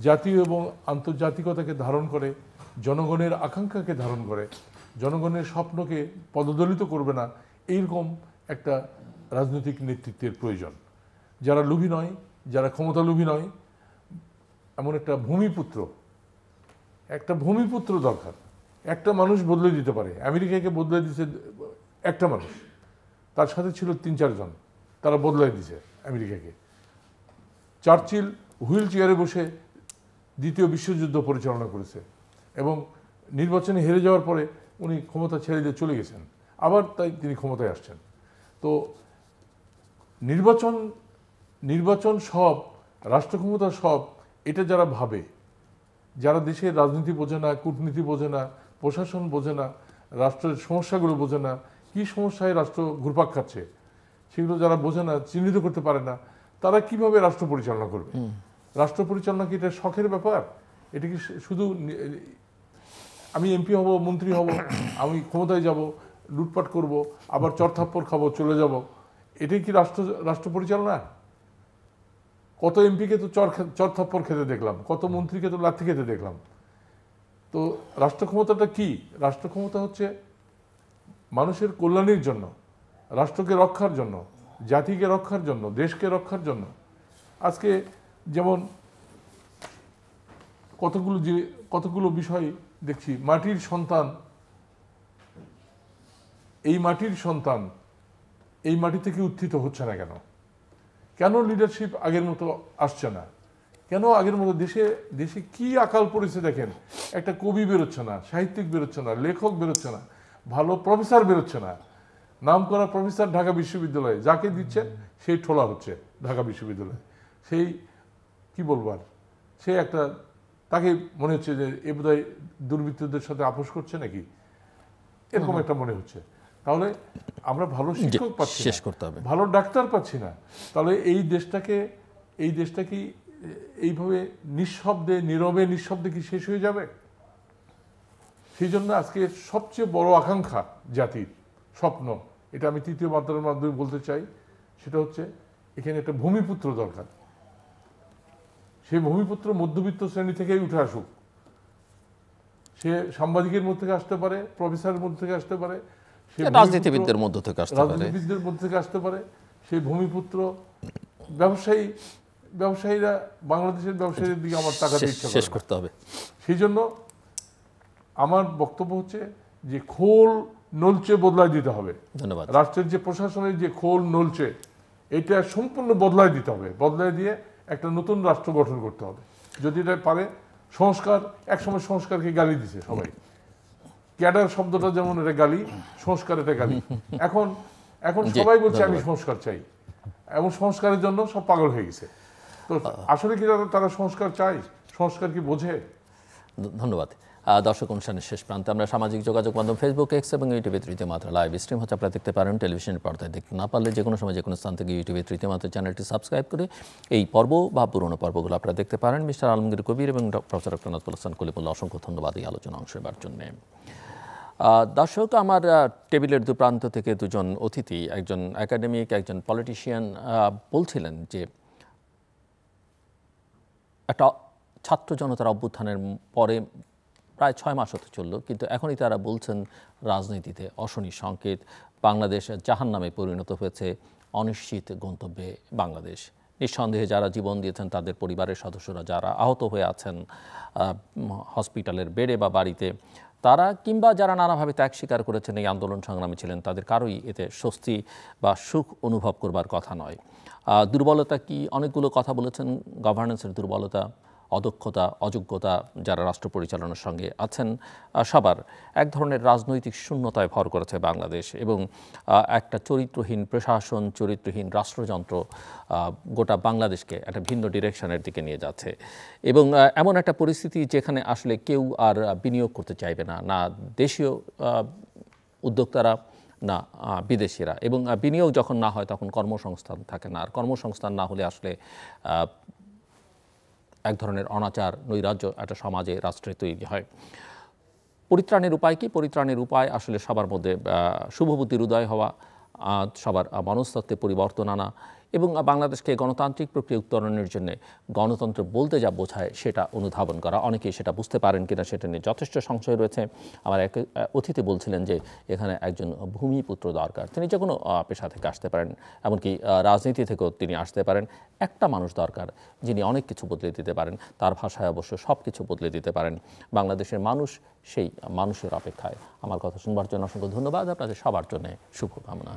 [SPEAKER 4] জাতীয় এবং আন্তর্জাতিকতাকে ধারণ করে, জনগণের আকাঙ্ক্ষাকে ধারণ করে, জনগণের স্বপ্নকে পদদলিত করবে না, এইরকম একটা রাজনৈতিক নেতৃত্বের প্রয়োজন। যারা লোভী নয়, যারা ক্ষমতা লোভী নয়, এমন একটা ভূমিপুত্র দরকার। একটা মানুষ বদলে দিতে পারে। আমেরিকাকে বদলে দিতে একটা মানুষ, তার সাথে ছিল ৩-৪ জন, তারা বদলাই দিছে আমেরিকাকে। চার্চিল হুইল চেয়ারে বসে দ্বিতীয় বিশ্বযুদ্ধ পরিচালনা করেছে এবং নির্বাচনে হেরে যাওয়ার পরে উনি ক্ষমতা ছেড়ে দিয়ে চলে গেছেন, আবার তাই তিনি ক্ষমতায় আসছেন। তো নির্বাচন সব, রাষ্ট্র ক্ষমতা সব, এটা যারা ভাবে, যারা দেশের রাজনীতি বোঝে না, কূটনীতি বোঝে না, প্রশাসন বোঝে না, রাষ্ট্রের সমস্যাগুলো বোঝে না, কি সমস্যায় রাষ্ট্র ঘুরপাক খাচ্ছে সেগুলো যারা বোঝে না, চিহ্নিত করতে পারে না, তারা কিভাবে রাষ্ট্র পরিচালনা করবে? রাষ্ট্র পরিচালনা কি এটা শখের ব্যাপার? এটা কি শুধু আমি এমপি হব, মন্ত্রী হব, আমি ক্ষমতায় যাব, লুটপাট করব, আবার চরথাপ্পড় খাবো, চলে যাব, এটাই কি রাষ্ট্র পরিচালনা? কত এমপিকে তো চরথাপ্পড় খেতে দেখলাম, কত মন্ত্রীকে তো লাথি খেতে দেখলাম। তো রাষ্ট্র ক্ষমতাটা কি? রাষ্ট্র ক্ষমতা হচ্ছে মানুষের কল্যাণের জন্য, রাষ্ট্রকে রক্ষার জন্য, জাতিকে রক্ষার জন্য, দেশকে রক্ষার জন্য। আজকে যেমন কতগুলো বিষয় দেখছি, মাটির সন্তান, এই মাটি থেকে উত্থিত হচ্ছে না কেন? কেন লিডারশিপ আগের মতো আসছে না? কেন আগের মতো দেশে কি আকাল পড়েছে দেখেন। একটা কবি বেরোচ্ছে না, সাহিত্যিক বেরোচ্ছে না, লেখক বেরোচ্ছে না, ভালো প্রফেসর বেরোচ্ছে না। নাম করা প্রফেসর ঢাকা বিশ্ববিদ্যালয়ে, যাকে দিচ্ছেন সেই ঠোলা হচ্ছে ঢাকা বিশ্ববিদ্যালয়ে। সেই কি বলবার, সে একটা, তাকে মনে হচ্ছে যে এ বোধহয় দুর্বৃত্তদের সাথে আপোষ করছে নাকি, এরকম একটা মনে হচ্ছে। তাহলে আমরা ভালো শিক্ষক পাচ্ছি না, ভালো ডাক্তার পাচ্ছি না, তাহলে এই দেশটা কি এইভাবে নীরবে নিঃশব্দে কি শেষ হয়ে যাবে? সেই জন্য আজকে সবচেয়ে বড় আকাঙ্ক্ষা জাতির স্বপ্ন, এটা আমি তৃতীয় মাত্রার মাধ্যমে বলতে চাই, সেটা হচ্ছে এখানে একটা ভূমিপুত্র দরকার। সেই ভূমিপুত্র মধ্যবিত্ত শ্রেণী থেকেই উঠে আসুক। সে সাংবাদিকের মধ্যে থেকে আসতে পারে, প্রফেসরের মধ্যে থেকে আসতে পারে,
[SPEAKER 2] রাজনীতিবিদদের মধ্য থেকে
[SPEAKER 4] আসতে পারে। সেই ভূমিপুত্র ব্যবসায়ীরা, বাংলাদেশের ব্যবসায়ীদের দিকে আমার টাকাতে ইচ্ছা শেষ করতে হবে। সেই জন্য আমার বক্তব্য হচ্ছে যে খোল নলচে বদলায় দিতে হবে। ধন্যবাদ। রাষ্ট্রের যে প্রশাসনের যে খোল নলচে, এটা সম্পূর্ণ বদলায় দিতে হবে। বদলায় দিয়ে একটা নতুন রাষ্ট্র গঠন করতে হবে। যদি এটা পারে, সংস্কার, একসময় সংস্কারকে গালি দিছে সবাই, ক্যাডার শব্দটা যেমন এটা গালি, সংস্কার এটা গালি। এখন সবাই বলছে আমি সংস্কার চাই, এবং সংস্কারের জন্য সব পাগল হয়ে গেছে। তো আসলে কি তারা সংস্কার চায়? সংস্কার কি বোঝে?
[SPEAKER 2] ধন্যবাদ। দর্শক, অনুষ্ঠানের শেষ প্রান্তে আমরা সামাজিক যোগাযোগ মাধ্যম ফেসবুক, এক্স এবং ইউটিউবে তৃতীয় মাত্রা লাইভ স্ট্রিম হচ্ছে, আপনারা দেখতে পারেন। টেলিভিশনের পর্দায় দেখতে না পারলে যে কোনো সময় যে কোনো স্থান থেকে ইউটিউবে তৃতীয় মাত্রা চ্যানেলটি সাবস্ক্রাইব করে এই পর্ব বা পুরনো পর্বগুলো আপনারা দেখতে পারেন। মিস্টার আলমগীর কবির এবং প্রফেসর ডক্টর নাজমুল হাসান কলিমুল্লাহ, অসংখ্য ধন্যবাদ এই আলোচনা অংশ নেবার জন্য। দর্শক, আমার টেবিলের দুপ্রান্ত থেকে দুজন অতিথি, একজন একাডেমিক, একজন পলিটিশিয়ান, বলছিলেন যে একটা ছাত্র জনতার অভ্যুত্থানের পরে প্রায় 6 মাস হতে চলল, কিন্তু এখনই তারা বলছেন রাজনীতিতে অশনি সংকেত, বাংলাদেশ জাহান্নামে পরিণত হয়েছে, অনিশ্চিত গন্তব্যে বাংলাদেশ। নিঃসন্দেহে যারা জীবন দিয়েছেন, তাদের পরিবারের সদস্যরা যারা আহত হয়ে আছেন হসপিটালের বেডে বা বাড়িতে, তারা কিংবা যারা নানাভাবে ত্যাগ স্বীকার করেছেন, এই আন্দোলন সংগ্রামী ছিলেন, তাদের কারোই এতে স্বস্তি বা সুখ অনুভব করবার কথা নয়। দুর্বলতা কি? অনেকগুলো কথা বলেছেন, গভর্নেন্সের দুর্বলতা, অদক্ষতা, অযোগ্যতা যারা রাষ্ট্র পরিচালনার সঙ্গে আছেন, সবার এক ধরনের রাজনৈতিক শূন্যতায় ভর করেছে বাংলাদেশ, এবং একটা চরিত্রহীন প্রশাসন, চরিত্রহীন রাষ্ট্রযন্ত্র গোটা বাংলাদেশকে একটা ভিন্ন ডিরেকশনের দিকে নিয়ে যাচ্ছে। এবং এমন একটা পরিস্থিতি যেখানে আসলে কেউ আর বিনিয়োগ করতে চাইবে না, না দেশীয় উদ্যোক্তারা, না বিদেশিরা। এবং বিনিয়োগ যখন না হয় তখন কর্মসংস্থান থাকে না, আর কর্মসংস্থান না হলে আসলে এক ধরনের অনাচার, নৈরাজ্য একটা সমাজে, রাষ্ট্রে তৈরি হয়। পরিত্রাণের উপায় কি? পরিত্রাণের উপায় আসলে সবার মধ্যে শুভবুদ্ধির উদয় হওয়া, সবার মনস্তত্ত্বে পরিবর্তন আনা, এবং বাংলাদেশকে গণতান্ত্রিক প্রক্রিয়া উত্তরণের জন্য গণতন্ত্র বলতে যা বোঝায় সেটা অনুধাবন করা। অনেকেই সেটা বুঝতে পারেন কিনা সেটা নিয়ে যথেষ্ট সংশয় রয়েছে। আমার এক অতিথি বলছিলেন যে এখানে একজন ভূমিপুত্র দরকার, তিনি যে কোনো পেশা থেকে আসতে পারেন, এমনকি রাজনীতি থেকেও তিনি আসতে পারেন। একটা মানুষ দরকার যিনি অনেক কিছু বদলে দিতে পারেন, তার ভাষায় অবশ্য সব কিছু বদলে দিতে পারেন। বাংলাদেশের মানুষ সেই মানুষের অপেক্ষায়। আমার কথা শুনবার জন্য অসংখ্য ধন্যবাদ। আপনাদের সবার জন্য শুভকামনা।